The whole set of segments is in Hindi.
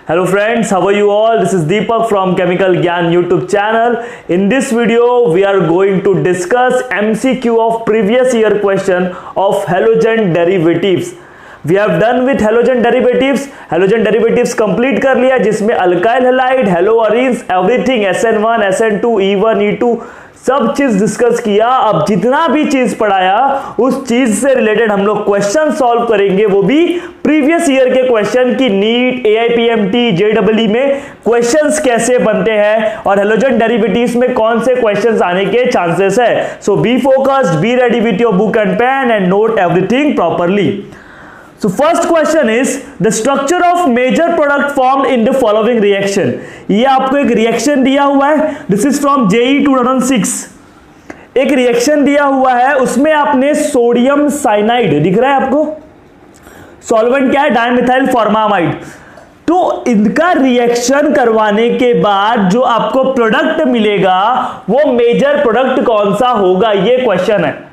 Hello friends, how are you all? This is Deepak from Chemical Gyan YouTube channel. In this video, we are going to discuss MCQ of previous year question of halogen derivatives. We have done with halogen derivatives. Halogen derivatives complete कर लिया जिसमें alkyl halide, हेलोअरीन्स, everything SN1, SN2, E1, E2 सब चीज डिस्कस किया। अब जितना भी चीज पढ़ाया उस चीज से रिलेटेड हम लोग क्वेश्चन सॉल्व करेंगे, वो भी प्रीवियस ईयर के क्वेश्चन की नीट, AIPMT, JEE में क्वेश्चंस कैसे बनते हैं और हेलोजन डेरिवेटिव्स में कौन से क्वेश्चंस आने के चांसेस है। So be focused, be ready with your book and pen and note everything properly. So first question is the structure of major product formed in the following reaction. ये आपको एक रिएक्शन दिया हुआ है, this is from JEE 2006। एक रिएक्शन दिया हुआ है, उसमें आपने सोडियम साइनाइड दिख रहा है आपको, सॉल्वेंट क्या है, डाइमिथाइल फॉर्मामाइड। तो इनका रिएक्शन करवाने के बाद जो आपको प्रोडक्ट मिलेगा वो मेजर प्रोडक्ट कौन सा होगा, ये क्वेश्चन है।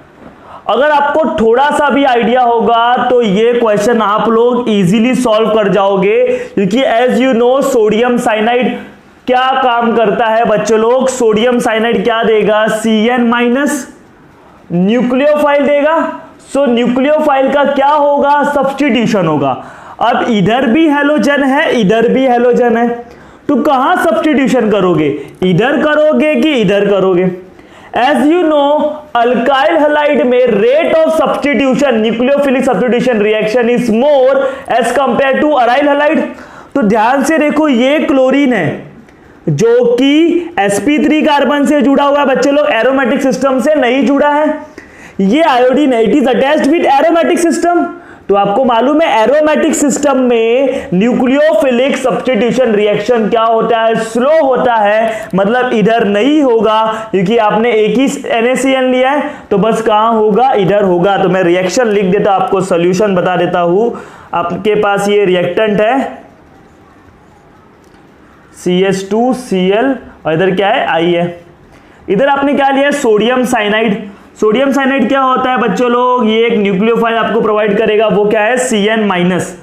अगर आपको थोड़ा सा भी आइडिया होगा तो ये क्वेश्चन आप लोग इजीली सॉल्व कर जाओगे, क्योंकि as you know sodium cyanide क्या काम करता है बच्चों लोग। सोडियम साइनाइड क्या देगा, Cn माइनस न्यूक्लियोफाइल देगा। सो न्यूक्लियोफाइल का क्या होगा, सब्स्टिट्यूशन होगा। अब इधर भी हैलोजन है, इधर भी हैलोजन है, तो कहां सब्स्टिट्यूशन करोगे, इधर करोगे कि इधर करोगे। As you know, alkyl halide में rate of substitution, nucleophilic substitution reaction is more as compared to aryl halide। तो ध्यान से देखो, ये क्लोरीन है जो कि sp3 कार्बन से जुड़ा हुआ है बच्चे लोग, एरोमेटिक सिस्टम से नहीं जुड़ा है। ये आयोडीन है, it is attached with aromatic system. तो आपको मालूम है एरोमेटिक सिस्टम में न्यूक्लियोफिलिक सब्स्टिट्यूशन रिएक्शन क्या होता है, स्लो होता है, मतलब इधर नहीं होगा क्योंकि आपने एक ही NaCN लिया है, तो बस कहां होगा, इधर होगा। तो मैं रिएक्शन लिख देता हूं, आपको सॉल्यूशन बता देता हूं। आपके पास ये रिएक्टेंट है CH2Cl और इधर क्या है, I है। इधर आपने क्या लिया है, सोडियम साइनाइड। सोडियम साइनाइड क्या होता है बच्चों लोग, ये एक न्यूक्लियोफाइल आपको प्रोवाइड करेगा, वो क्या है, Cn माइनस।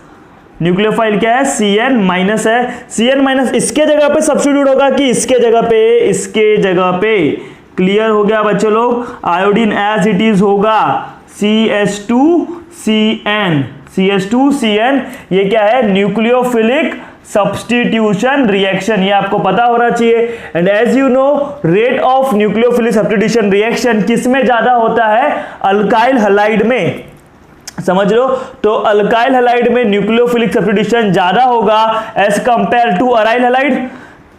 न्यूक्लियोफाइल क्या है, Cn माइनस है। Cn माइनस इसके जगह पे सब्स्टिट्यूट होगा कि इसके जगह पे, इसके जगह पे। क्लियर हो गया बच्चों लोग। आयोडीन एज इट इज होगा CH2Cn। CH2Cn ये क्या है, न्यूक्लियोफिलिक सब्स्टिट्यूशन रिएक्शन, ये आपको पता होना चाहिए। And as you know rate of nucleophilic substitution reaction किस में ज्यादा होता है, अल्काइल हैलाइड में, समझ लो। तो अल्काइल हैलाइड में न्यूक्लियोफिलिक सब्स्टिट्यूशन ज्यादा होगा as compare to aryl halide.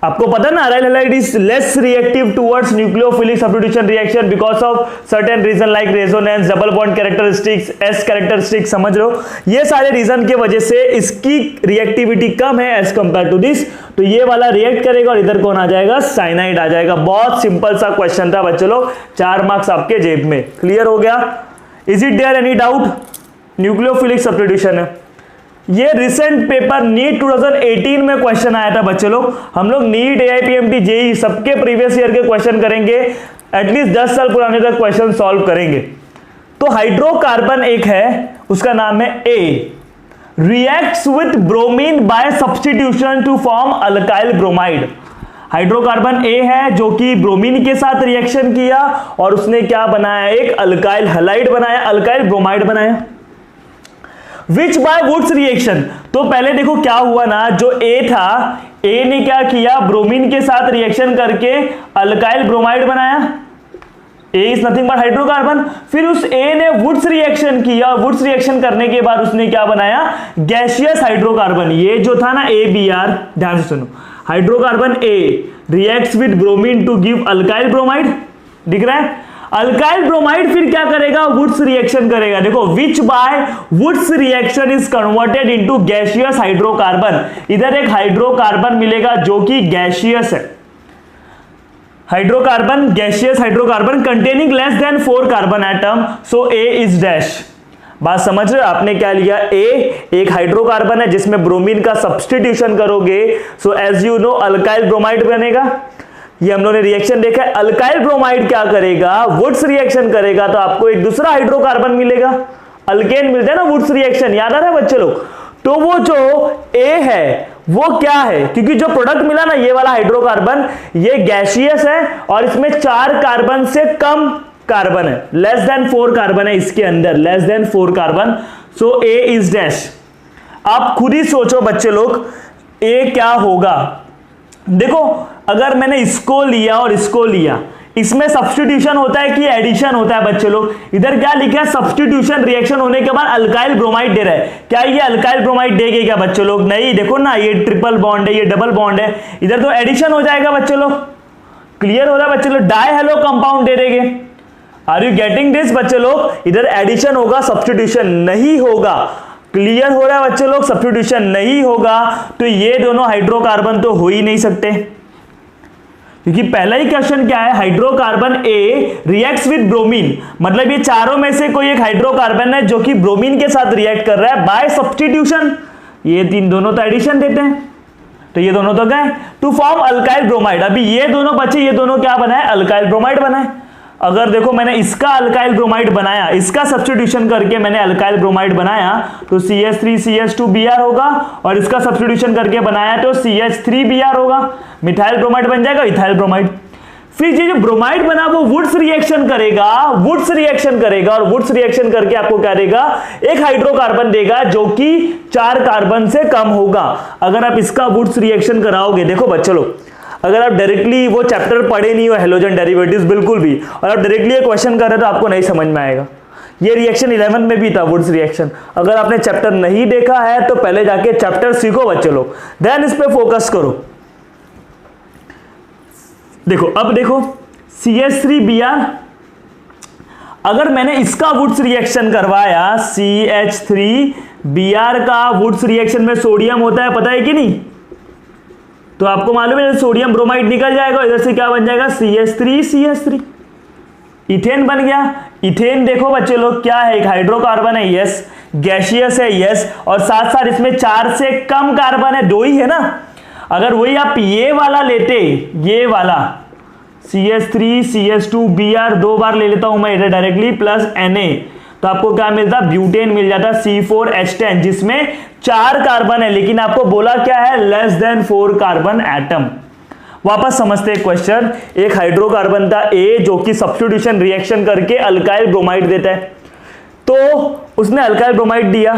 आपको पता ना, aryl halide is less reactive towards nucleophilic substitution reaction because of certain reason like resonance, double bond characteristics, S characteristics, समझ लो। ये सारे रीजन के वजह से इसकी रिएक्टिविटी कम है एज कंपेयर टू दिस। तो ये वाला रिएक्ट करेगा और इधर कौन आ जाएगा, साइनाइड आ जाएगा। बहुत सिंपल सा क्वेश्चन था बच्चों लोग, 4 मार्क्स आपके जेब में। क्लियर हो गया। Is it there any doubt, nucleophilic substitution है। ये रिसेंट पेपर नीट 2018 में क्वेश्चन आया था बच्चे लोग। हम लोग नीट, AIPMT, JEE सबके प्रीवियस ईयर के क्वेश्चन करेंगे, एटलीस्ट 10 साल पुराने तक क्वेश्चन सॉल्व करेंगे। तो हाइड्रोकार्बन एक है, उसका नाम है A, reacts with bromine by substitution to form alkyl bromide. Hydrocarbon A है जो कि ब्रोमीन के साथ रिएक्शन किया और उसने क्या बनाया, एक अल्काइल हैलाइड बनाया, अल्काइल ब्रोमाइड बनाया। विच बाय वुड्स रिएक्शन, तो पहले देखो क्या हुआ ना, जो A था, A ने क्या किया, ब्रोमीन के साथ रिएक्शन करके अल्काइल ब्रोमाइड बनाया। A is nothing but hydrocarbon. फिर उस A ने वुड्स रिएक्शन किया, वुड्स रिएक्शन करने के बाद उसने क्या बनाया, गैसियस हाइड्रोकार्बन। ये जो था ना ABr, ध्यान से सुनो, hydrocarbon A reacts with bromine to give alkyl bromide, दिख रहा है। अल्काइल ब्रोमाइड फिर क्या करेगा, वुड्स रिएक्शन करेगा। देखो विच bye Wurtz reaction is converted into gaseous hydrocarbon. इधर एक हाइड्रोकार्बन मिलेगा जो कि गैसियस है, hydrocarbon, gaseous hydrocarbon containing less than 4 carbon atom. So A is dash. बात समझ रहे हो, आपने क्या लिया, A एक हाइड्रोकार्बन है जिसमें ब्रोमीन का सब्स्टिट्यूशन करोगे, so as you know alkyl bromide बनेगा। ये हम लोगों ने रिएक्शन देखा है। अल्काइल ब्रोमाइड क्या करेगा, वुड्स रिएक्शन करेगा, तो आपको एक दूसरा हाइड्रोकार्बन मिलेगा, अल्केन मिलता है ना वुड्स रिएक्शन, याद आ रहा है बच्चे लोग। तो वो जो A है वो क्या है, क्योंकि जो प्रोडक्ट मिला ना ये वाला हाइड्रोकार्बन, ये गैसियस है और इसमें 4 कार्बन से कम कार्बन है, लेस देन 4 कार्बन है इसके अंदर, less than 4 carbon, so A is dash. आप खुद ही सोचो बच्चे लोग ए क्या होगा। देखो अगर मैंने इसको लिया और इसको लिया, इसमें सब्स्टिट्यूशन होता है कि एडिशन होता है बच्चे लोग? इधर क्या लिखा है, सब्स्टिट्यूशन, रिएक्शन होने के बाद अल्काइल ब्रोमाइड दे रहा है। क्या ये अल्काइल ब्रोमाइड देंगे क्या बच्चे लोग? नहीं, देखो ना ये ट्रिपल बॉन्ड है, ये डबल बॉन्ड है, इधर तो एडिशन हो जाएगा बच्चे लोग। क्लियर हो रहा है बच्चे लोग? डाई हेलो कंपाउंड दे देंगे। आर यू गेटिंग दिस बच्चे लोग? इधर एडिशन होगा, सब्स्टिट्यूशन नहीं होगा। क्लियर हो रहा है बच्चे लोग? सब्स्टिट्यूशन नहीं होगा तो ये दोनों हाइड्रोकार्बन तो हो ही नहीं सकते, क्योंकि पहला ही क्वेश्चन क्या है, hydrocarbon A reacts with bromine, मतलब ये चारों में से कोई एक हाइड्रोकार्बन है जो कि ब्रोमीन के साथ रिएक्ट कर रहा है बाय सब्स्टिट्यूशन। ये तीन दोनों तो एडिशन देते हैं, तो ये दोनों तो गए टू फॉर्म अल्काइल ब्रोमाइड। अभी ये दोनों बचे, ये दोनों क्या बनाए, अल्काइल ब्रोमाइड बनाए। अगर देखो मैंने इसका अल्काइल ब्रोमाइड बनाया, इसका सब्स्टिट्यूशन करके मैंने अल्काइल ब्रोमाइड बनाया तो CH3CH2Br होगा, और इसका सब्स्टिट्यूशन करके बनाया तो CH3Br होगा, मिथाइल ब्रोमाइड बन जाएगा, इथाइल ब्रोमाइड। फिर ये जो ब्रोमाइड बना वो वुड्स रिएक्शन करेगा, वुड्स रिएक्शन करेगा, और वुड्स रिएक्शन करके आपको क्या देगा, एक हाइड्रोकार्बन देगा जो कि 4 कार्बन से कम होगा। अगर आप इसका वुड्स रिएक्शन कराओगे, देखो बच्चों लोग, अगर आप डायरेक्टली वो चैप्टर पढ़े नहीं हो हैलोजन डेरिवेटिव्स बिल्कुल भी, और आप डायरेक्टली ये क्वेश्चन कर रहे हो तो आपको नहीं समझ में आएगा। ये रिएक्शन 11 में भी था, वुड्स रिएक्शन। अगर आपने चैप्टर नहीं देखा है तो पहले जाके चैप्टर सीखो बच्चे लोग, देन इस पे फोकस करो। देखो अब देखो CH3Br, अगर मैंने इसका वुड्स रिएक्शन करवाया, CH3Br का वुड्स रिएक्शन में सोडियम होता है, पता है कि नहीं? तो आपको मालूम है सोडियम ब्रोमाइड निकल जाएगा, इधर से क्या बन जाएगा, CH3 इथेन बन गया। इथेन देखो बच्चे लोग क्या है, एक हाइड्रोकार्बन है, यस, गैसियस है, यस, और साथ साथ इसमें 4 से कम कार्बन है, 2 ही है ना। अगर वही आप ये वाला लेते, ये वाला CH3CH2Br 2 बार ले लेता हूं मैं इधर डायरेक्टली, प्लस Na, तो आपको क्या मिलता, ब्यूटेन मिल जाता, C4H10, जिसमें 4 कार्बन है, लेकिन आपको बोला क्या है, लेस देन 4 कार्बन एटम। वापस समझते हैं क्वेश्चन। एक हाइड्रोकार्बन था A जो कि सब्स्टिट्यूशन रिएक्शन करके अल्काइल ब्रोमाइड देता है, तो उसने अल्काइल ब्रोमाइड दिया,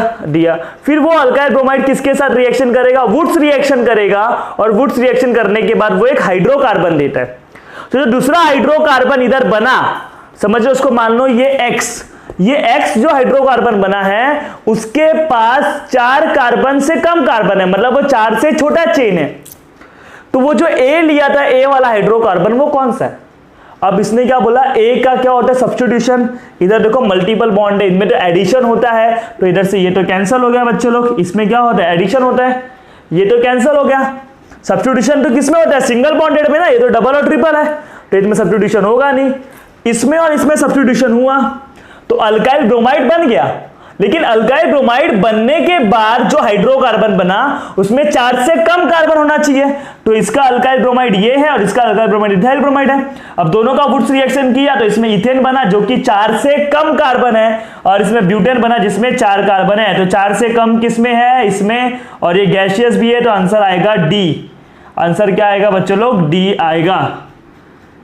फिर वो अल्काइल ब्रोमाइड किसके साथ रिएक्शन करेगा, वुड्स रिएक्शन करेगा, और वुड्स रिएक्शन करने के बाद वो एक हाइड्रोकार्बन देता है। तो जो दूसरा हाइड्रोकार्बन इधर बना, समझो उसको मान लो ये X जो हाइड्रोकार्बन बना है उसके पास 4 कार्बन से कम कार्बन है, मतलब वो 4 से छोटा चेन है। तो वो जो A लिया था, A वाला हाइड्रोकार्बन, वो कौन सा है? अब इसने क्या बोला, A का क्या होता है, सब्स्टिट्यूशन। इधर देखो मल्टीपल बॉन्ड है, इनमें तो एडिशन होता है, तो इधर से ये तो कैंसिल हो गया बच्चे लोग, इसमें क्या होता है, एडिशन होता है, ये तो कैंसिल हो गया। सब्स्टिट्यूशन तो किसमें होता है, सिंगल बॉन्डेड में ना, ये तो डबल और ट्रिपल है, तो इसमें सब्स्टिट्यूशन होगा नहीं। इसमें और इसमें सब्स्टिट्यूशन हुआ तो अल्काइल ब्रोमाइड बन गया, लेकिन अल्काइल ब्रोमाइड बनने के बाद जो हाइड्रोकार्बन बना उसमें 4 से कम कार्बन होना चाहिए, तो इसका अल्काइल ब्रोमाइड ये है और इसका अल्काइल ब्रोमाइड इथाइल ब्रोमाइड है। अब दोनों का वुड्स रिएक्शन किया तो इसमें इथेन बना जो कि 4 से कम कार्बन है, और इसमें ब्यूटेन बना जिसमें 4 कार्बन है। तो 4 से कम किसमें है, इसमें, और ये गैसियस भी है, तो आंसर आएगा डी। आंसर क्या आएगा बच्चों लोग, डी आएगा।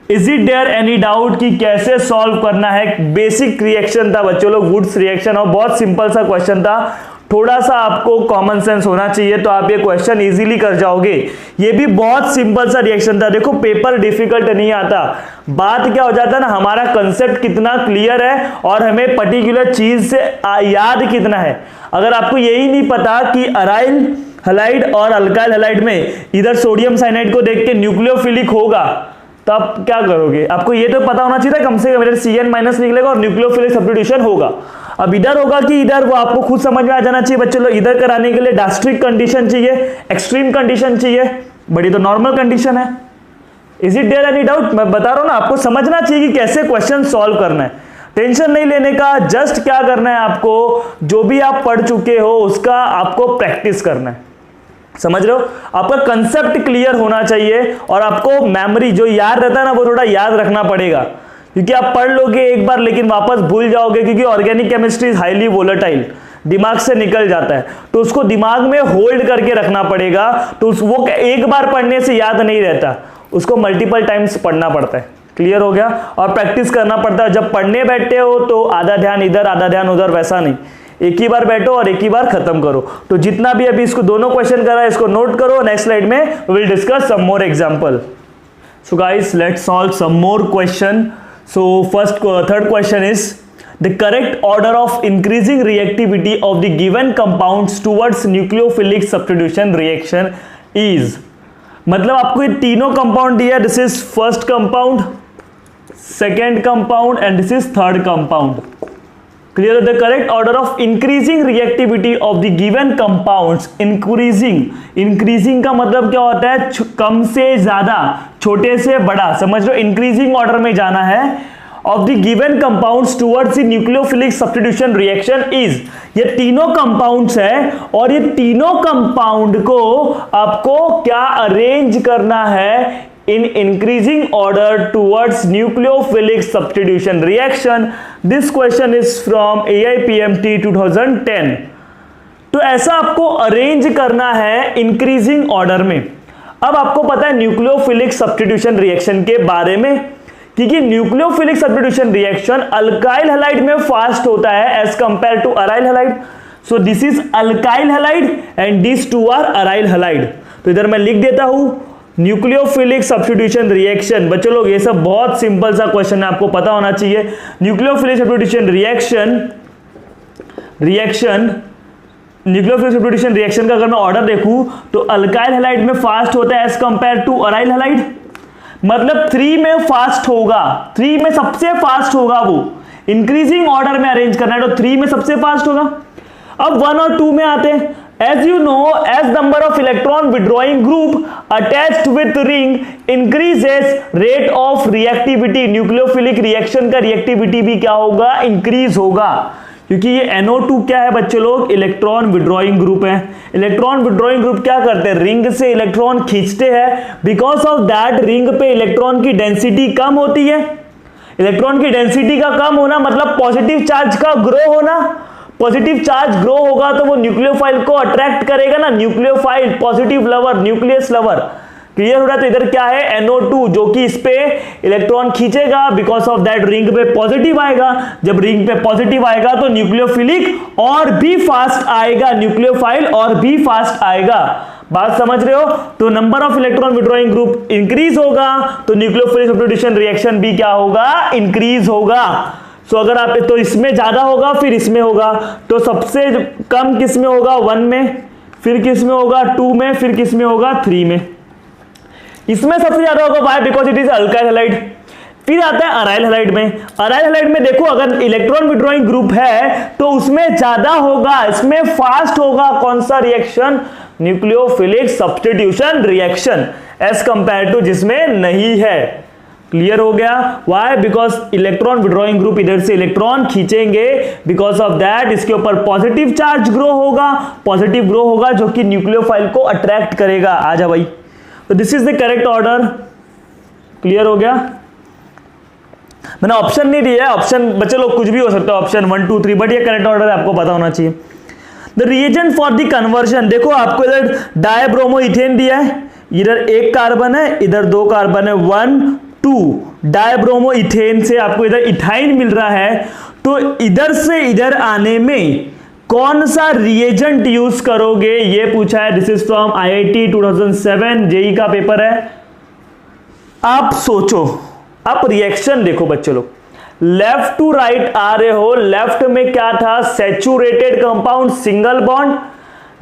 Is it there any doubt कि कैसे सॉल्व करना है? बेसिक रिएक्शन था बच्चों लोग, वुड्स रिएक्शन, और बहुत सिंपल सा क्वेश्चन था। थोड़ा सा आपको कॉमन सेंस होना चाहिए तो आप ये क्वेश्चन इजीली कर जाओगे। ये भी बहुत सिंपल सा रिएक्शन था। देखो पेपर डिफिकल्ट नहीं आता, बात क्या हो जाता है ना, हमारा कंसेप्ट कितना क्लियर है और हमें पर्टिकुलर चीज से याद कितना है। अगर आपको यही नहीं पता कि अराइल हैलाइड और अल्काइल हैलाइड में इधर सोडियम साइनाइड को देख के न्यूक्लियोफिलिक होगा, तो आप क्या करोगे? आपको ये तो पता होना चाहिए कम से कम इधर Cn माइनस निकलेगा और न्यूक्लियोफिलिक सब्स्टिट्यूशन होगा। अब इधर होगा कि इधर, वो आपको खुद समझ में आ जाना चाहिए बच्चों लोग। इधर कराने के लिए डास्ट्रिक कंडीशन चाहिए, एक्सट्रीम कंडीशन चाहिए, बड़ी तो नॉर्मल कंडीशन है। Is it there any doubt? मैं बता रहा हूं ना, आपको समझना चाहिए कि कैसे क्वेश्चन सॉल्व करना है। टेंशन नहीं लेने का, जस्ट क्या करना है, आपको जो भी आप पढ़ चुके हो उसका आपको प्रैक्टिस करना है। समझ रहे हो? आपका कंसेप्ट क्लियर होना चाहिए और आपको मेमोरी जो याद रहता है ना वो थोड़ा याद रखना पड़ेगा, क्योंकि आप पढ़ लोगे एक बार लेकिन वापस भूल जाओगे, क्योंकि organic chemistry is highly volatile. दिमाग से निकल जाता है, तो उसको दिमाग में होल्ड करके रखना पड़ेगा। तो वो एक बार पढ़ने से याद नहीं रहता, उसको मल्टीपल टाइम्स पढ़ना पड़ता है। क्लियर हो गया? और प्रैक्टिस करना पड़ता है। जब पढ़ने बैठते हो तो आधा ध्यान इधर आधा ध्यान उधर, वैसा नहीं, एक ही बार बैठो और एक ही बार खत्म करो। तो जितना भी अभी इसको दोनों क्वेश्चन करा है इसको नोट करो। नेक्स्ट स्लाइड में we will discuss some more example. So guys let's solve some more question. So third question is the correct order of increasing reactivity of the given compounds towards nucleophilic substitution reaction is. मतलब आपको ये तीनों कंपाउंड दिया, this is first compound, second compound and this is third compound. Clear? The correct order of increasing reactivity of the given compounds. Increasing का मतलब क्या होता है? कम से ज्यादा, छोटे से बड़ा, समझ लो। इंक्रीजिंग ऑर्डर में जाना है of the given compounds towards the nucleophilic substitution reaction is. ये तीनों कंपाउंड्स है और ये तीनों कंपाउंड को आपको क्या अरेंज करना है in increasing order towards nucleophilic substitution reaction. This question is from AIPMT 2010. तो ऐसा आपको अरेंज करना है इंक्रीजिंग ऑर्डर में। अब आपको पता है न्यूक्लियोफिलिक सब्स्टिट्यूशन रिएक्शन के बारे में, क्योंकि nucleophilic substitution reaction alkyl halide में फास्ट होता है as compare to aryl halide. So this is alkyl halide and this two are aryl halide. तो इधर मैं लिख देता हूं न्यूक्लियोफिलिक सब्स्टिट्यूशन रिएक्शन। बच्चों लोग ये सब बहुत सिंपल सा क्वेश्चन है, आपको पता होना चाहिए। न्यूक्लियोफिलिक सब्स्टिट्यूशन रिएक्शन का अगर मैं ऑर्डर देखूं तो अल्काइल हैलाइड में फास्ट होता है as compare to aryl halide. मतलब 3 में फास्ट होगा, 3 में सबसे फास्ट होगा वो। इंक्रीजिंग ऑर्डर में अरेंज करना है तो 3 में सबसे फास्ट होगा। अब 1 और 2 में आते हैं। As you know, as number of electron withdrawing group attached with ring increases, rate of reactivity, nucleophilic reaction का reactivity भी क्या होगा? इंक्रीज होगा, क्योंकि ये NO2 क्या है बच्चे लोग? इलेक्ट्रॉन विड्रॉइंग ग्रुप है। इलेक्ट्रॉन विड्रॉइंग ग्रुप क्या करते हैं? रिंग से इलेक्ट्रॉन खींचते हैं। बिकॉज ऑफ दैट रिंग पे इलेक्ट्रॉन की डेंसिटी कम होती है। इलेक्ट्रॉन की डेंसिटी का कम होना मतलब पॉजिटिव चार्ज का ग्रो होना। पॉजिटिव चार्ज ग्रो होगा तो वो न्यूक्लियोफाइल को अट्रैक्ट करेगा ना, nucleophile, positive lover, nucleus lover. Clear हो रहा है? तो इधर क्या है? NO2 जो कि इस पे इलेक्ट्रॉन खींचेगा, बिकॉज ऑफ दैट रिंग पे पॉजिटिव आएगा। जब रिंग पे पॉजिटिव आएगा तो न्यूक्लियोफिलिक और भी फास्ट आएगा, न्यूक्लियोफाइल और भी फास्ट आएगा। बात समझ रहे हो? तो number of electron withdrawing group increase होगा तो न्यूक्लियोफिलिक सब्स्टिट्यूशन रिएक्शन भी क्या होगा? इंक्रीज होगा। सो अगर आप तो इसमें ज्यादा होगा फिर इसमें होगा, तो सबसे कम किस में होगा? 1 में, फिर किस में होगा? 2 में, फिर किस में होगा? 3 में। इसमें सबसे ज्यादा होगा, why? Because it is alkyl halide. फिर आता है अराइल हैलाइड में। अराइल हैलाइड में देखो अगर इलेक्ट्रॉन विड्रॉइंग ग्रुप है तो उसमें ज्यादा होगा, इसमें फास्ट होगा। कौन सा reaction? Nucleophilic substitution reaction, as compare to जिसमें नहीं है। क्लियर हो गया? Why? Because electron withdrawing group इधर से इलेक्ट्रॉन खींचेंगे, बिकॉज ऑफ दैट इसके ऊपर पॉजिटिव चार्ज ग्रो होगा, पॉजिटिव ग्रो होगा जो कि न्यूक्लियोफाइल को अट्रैक्ट करेगा। आ जा भाई। तो this is the correct order. Clear हो गया? मैंने ऑप्शन नहीं दिया है, ऑप्शन बच्चे लोग कुछ भी हो सकता है, ऑप्शन 1 2 3, बट ये करेक्ट ऑर्डर है, आपको पता होना चाहिए। The reagent for the conversion, देखो आपको इधर डायब्रोमो इथेन दिया है, इधर 1 कार्बन है, इधर 2 कार्बन है, 1 2 डायब्रोमो इथेन से आपको इधर इथाइन मिल रहा है। तो इधर से इधर आने में कौन सा रिएजेंट यूज करोगे, ये पूछा है। This is from IIT 2007, JEE का पेपर है। आप सोचो, आप रिएक्शन देखो बच्चे लोग, लेफ्ट टू राइट आ रहे हो। लेफ्ट में क्या था? सैचुरेटेड कंपाउंड, सिंगल बॉन्ड,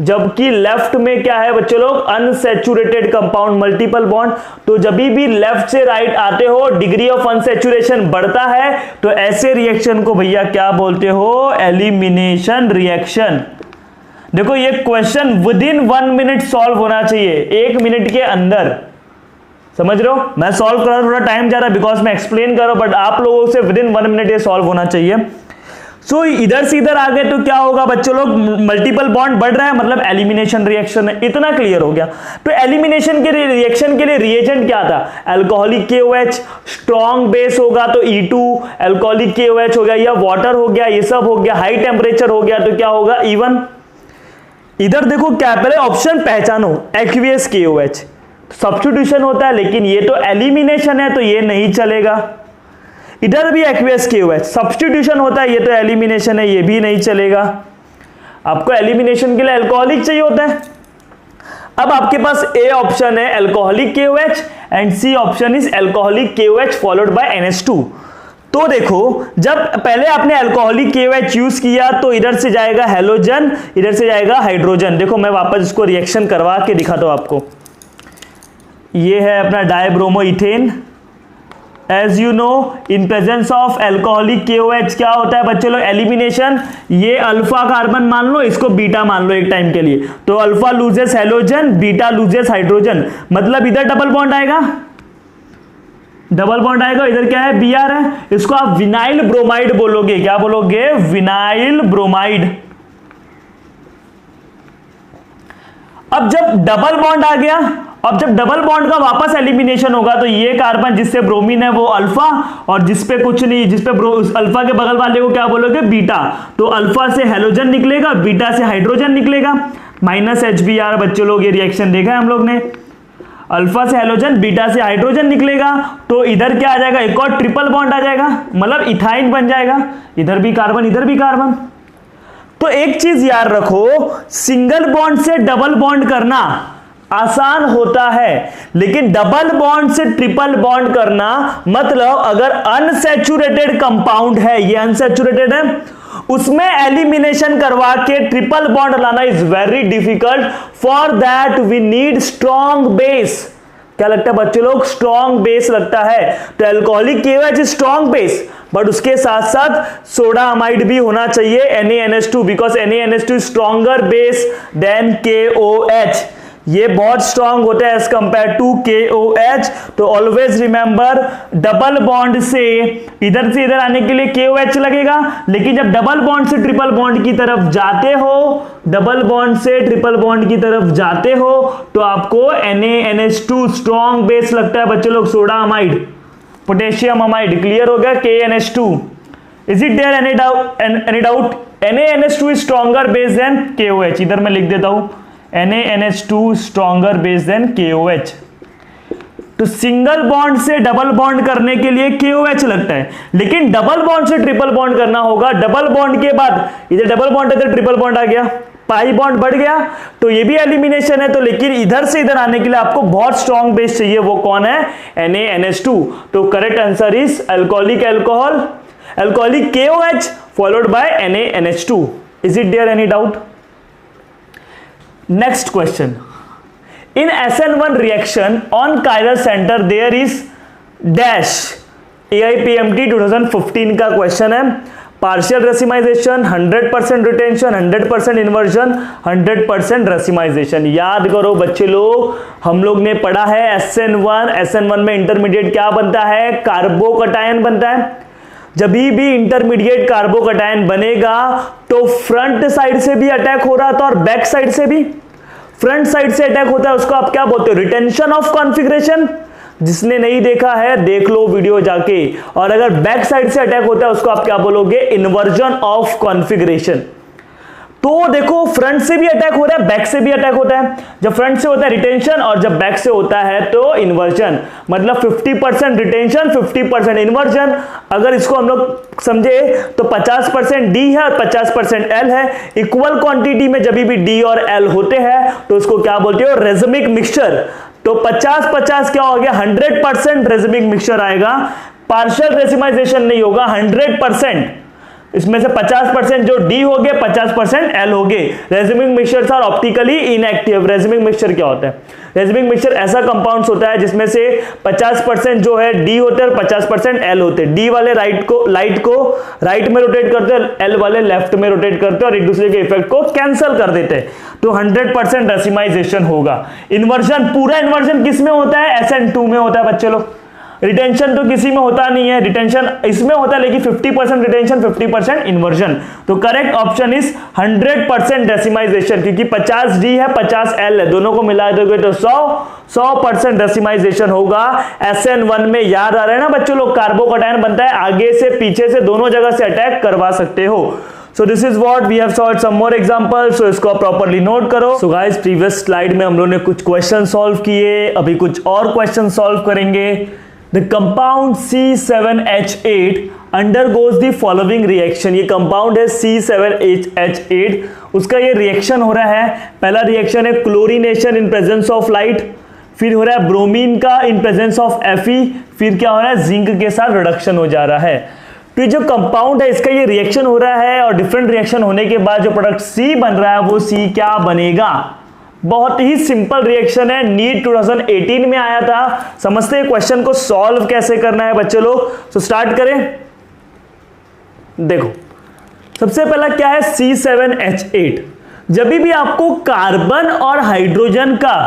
जबकि लेफ्ट में क्या है बच्चे लोग? Unsaturated compound, multiple bond. तो जब भी लेफ्ट से राइट आते हो डिग्री ऑफ अनसैचुरेशन बढ़ता है, तो ऐसे रिएक्शन को भैया क्या बोलते हो? Elimination reaction. देखो ये question with in 1 minute solve होना चाहिए, 1 मिनट के अंदर। समझ रहे हो? मैं सॉल्व कर रहा हूं, थोड़ा टाइम जा रहा है बिकॉज मैं एक्सप्लेन कर रहा हूं, बट आप लोगों से विद इन 1 मिनट ये सॉल्व होना चाहिए। सो इधर से इधर आ गए तो क्या होगा बच्चों लोग, मल्टीपल बॉन्ड बढ़ रहा है मतलब एलिमिनेशन रिएक्शन है। इतना क्लियर हो गया। तो एलिमिनेशन के रिएक्शन के लिए रिएजेंट क्या था, अल्कोहलिक KOH, स्ट्रॉन्ग बेस होगा तो E2, अल्कोहलिक KOH हो गया, या वाटर हो गया, ये सब हो गया, हाई टेम्परेचर हो गया तो क्या होगा E1। इधर देखो क्या पहले ऑप्शन पहचानो, एक्वियस KOH सब्स्टिट्यूशन होता है, लेकिन ये तो एलिमिनेशन है तो ये नहीं चलेगा। इधर भी एक्वियस KOH सब्स्टिट्यूशन होता है, ये तो एलिमिनेशन है, ये भी नहीं चलेगा। आपको एलिमिनेशन के लिए अल्कोहलिक चाहिए होता है। अब आपके पास ए ऑप्शन है alcoholic KOH and C option is alcoholic KOH followed by NH2। तो देखो जब पहले आपने अल्कोहलिक KOH यूज किया तो इधर से जाएगा हेलोजन, इधर से जाएगा हाइड्रोजन। देखो मैं वापस इसको रिएक्शन करवा के दिखाता हूं आपको। ये है अपना dibromo ethane. As you know in presence of alcoholic KOH क्या होता है बच्चे लोग, एलिमिनेशन। ये अल्फा कार्बन मान लो, इसको बीटा मान लो एक टाइम के लिए, तो alpha loses halogen, beta loses hydrogen, मतलब इधर डबल बॉन्ड आएगा, डबल बॉन्ड आएगा, इधर क्या है Br है, इसको आप विनाइल ब्रोमाइड बोलोगे। क्या बोलोगे, विनाइल ब्रोमाइड। अब जब डबल बॉन्ड आ गया, अब जब डबल बॉन्ड का वापस एलिमिनेशन होगा तो ये कार्बन जिससे ब्रोमीन है वो अल्फा, और जिसपे कुछ नहीं, जिसपे अल्फा के बगल वाले को क्या बोलोगे, बीटा। तो अल्फा से हेलोजन निकलेगा, बीटा से हाइड्रोजन निकलेगा, माइनस HBr। बच्चों लोग ये रिएक्शन देखा है हम लोग ने, अल्फा से हेलोजन, बीटा से हाइड्रोजन निकलेगा, तो इधर क्या आ जाएगा, एक और ट्रिपल बॉन्ड आ जाएगा, मतलब इथाइन बन जाएगा। इधर भी कार्बन, इधर भी कार्बन। तो एक चीज याद रखो, सिंगल बॉन्ड से डबल बॉन्ड करना आसान होता है, लेकिन डबल बॉन्ड से ट्रिपल बॉन्ड करना, मतलब अगर अनसैचुरेटेड कंपाउंड है, ये अनसैचुरेटेड है, उसमें एलिमिनेशन करवा के ट्रिपल बॉन्ड लाना is very difficult. For that we need strong base. क्या लगता है बच्चों लोग, स्ट्रॉन्ग बेस लगता है। तो alcoholic KOH is strong base, but उसके साथ साथ सोडा अमाइड भी होना चाहिए NaNH2, because NaNH2 is stronger base than KOH। ये बहुत स्ट्रॉन्ग होता है एज कंपेयर टू KOH। तो ऑलवेज रिमेंबर, डबल बॉन्ड से इधर आने के लिए KOH लगेगा, लेकिन जब डबल बॉन्ड से ट्रिपल बॉन्ड की तरफ जाते हो, डबल बॉन्ड से ट्रिपल बॉन्ड की तरफ जाते हो, तो आपको NaNH2 स्ट्रॉन्ग बेस लगता है बच्चों लोग, soda amide, potassium amide. Clear हो गया, KNH2। Is it there any doubt? NaNH2 is stronger base than KOH। इधर मैं लिख देता हूं NaNH2 stronger base than KOH। तो सिंगल बॉन्ड से डबल बॉन्ड करने के लिए KOH लगता है, लेकिन डबल बॉन्ड से ट्रिपल बॉन्ड करना होगा। डबल बॉन्ड के बाद इधर डबल बॉन्ड है, इधर ट्रिपल बॉन्ड आ गया, पाई बॉन्ड बढ़ गया, तो ये भी एलिमिनेशन है। तो लेकिन इधर से इधर आने के लिए आपको बहुत स्ट्रॉन्ग बेस चाहिए, वो कौन है, NaNH2। तो correct answer is alcoholic alcohol, alcoholic KOH followed by NaNH2। Is it there any doubt? Next question. In SN1 reaction on chiral center there is dash। AIPMT 2015 का क्वेश्चन है। Partial racemisation, 100% retention, 100% inversion, 100% racemisation. याद करो बच्चे लोग, हम लोग ने पढ़ा है SN1 में इंटरमीडिएट क्या बनता है, कार्बोकटायन बनता है। जब भी इंटरमीडिएट कार्बोकटायन बनेगा तो फ्रंट साइड से भी अटैक हो रहा था और बैक साइड से भी। फ्रंट साइड से अटैक होता है उसको आप क्या बोलते हो, रिटेंशन ऑफ कॉन्फिगरेशन। जिसने नहीं देखा है देख लो वीडियो जाके। और अगर बैक साइड से अटैक होता है उसको आप क्या बोलोगे, इन्वर्जन ऑफ कॉन्फिगरेशन। तो देखो फ्रंट से भी अटैक हो रहा है, बैक से भी अटैक होता है। जब फ्रंट से होता है रिटेंशन और जब बैक से होता है तो इन्वर्जन, मतलब 50% रिटेंशन 50% इन्वर्जन। अगर इसको हम लोग समझे तो 50% D है और 50% L है। इक्वल क्वांटिटी में जब भी D और L होते हैं तो उसको क्या बोलते हो, रेज़मिक मिक्सचर। तो 50-50 क्या हो गया, 100% रेज़मिक मिक्सचर आएगा। पार्शियल रेसिमाइजेशन नहीं होगा, 100%। इसमें से 50% जो D हो गए, 50% L हो गए। Racemic mixtures are optically inactive. Racemic mixture क्या होता है, रेज़मिक मिक्सचर ऐसा कंपाउंड्स होता है जिसमें से 50% जो है D होते हैं और 50% L होते हैं। D वाले लाइट को राइट में रोटेट करते हैं, L वाले लेफ्ट में रोटेट करते हैं और एक दूसरे के इफेक्ट को कैंसिल कर देते हैं। तो 100% रेसिमाइजेशन होगा। इन्वर्जन, पूरा इन्वर्जन किस में होता है, SN2 में होता है बच्चे लोग। रिटेंशन तो किसी में होता नहीं है, रिटेंशन इसमें होता है, लेकिन 50% रिटेंशन 50% इन्वर्जन। तो करेक्ट ऑप्शन इज 100% डेसिमाइजेशन, क्योंकि 50D है 50L है, दोनों को मिला दोगे तो 100% डेसिमाइजेशन होगा। SN1 में याद आ रहा है ना बच्चों लोग, कार्बोकैटायन बनता है, आगे से पीछे से दोनों जगह से अटैक करवा सकते हो। So this is what we have solved some more examples, so इसको प्रॉपर्ली नोट करो। So guys, प्रीवियस स्लाइड में हम लोगों ने कुछ क्वेश्चन सॉल्व किए, अभी कुछ और क्वेश्चन सॉल्व करेंगे। The compound C7H8 undergoes the following reaction। ये कंपाउंड है C7H8, उसका ये रिएक्शन हो रहा है। पहला रिएक्शन है chlorination in presence of light, फिर हो रहा है ब्रोमीन का इन प्रेजेंस ऑफ Fe, फिर क्या हो रहा है जिंक के साथ रिडक्शन हो जा रहा है। तो जो कंपाउंड है इसका ये रिएक्शन हो रहा है, और डिफरेंट रिएक्शन होने के बाद जो प्रोडक्ट C बन रहा है वो C क्या बनेगा। बहुत ही सिंपल रिएक्शन है, नीट 2018 में आया था। समझते हैं क्वेश्चन को सॉल्व कैसे करना है बच्चे लोग। तो स्टार्ट करें। देखो सबसे पहला क्या है, C7H8। जब भी आपको कार्बन और हाइड्रोजन का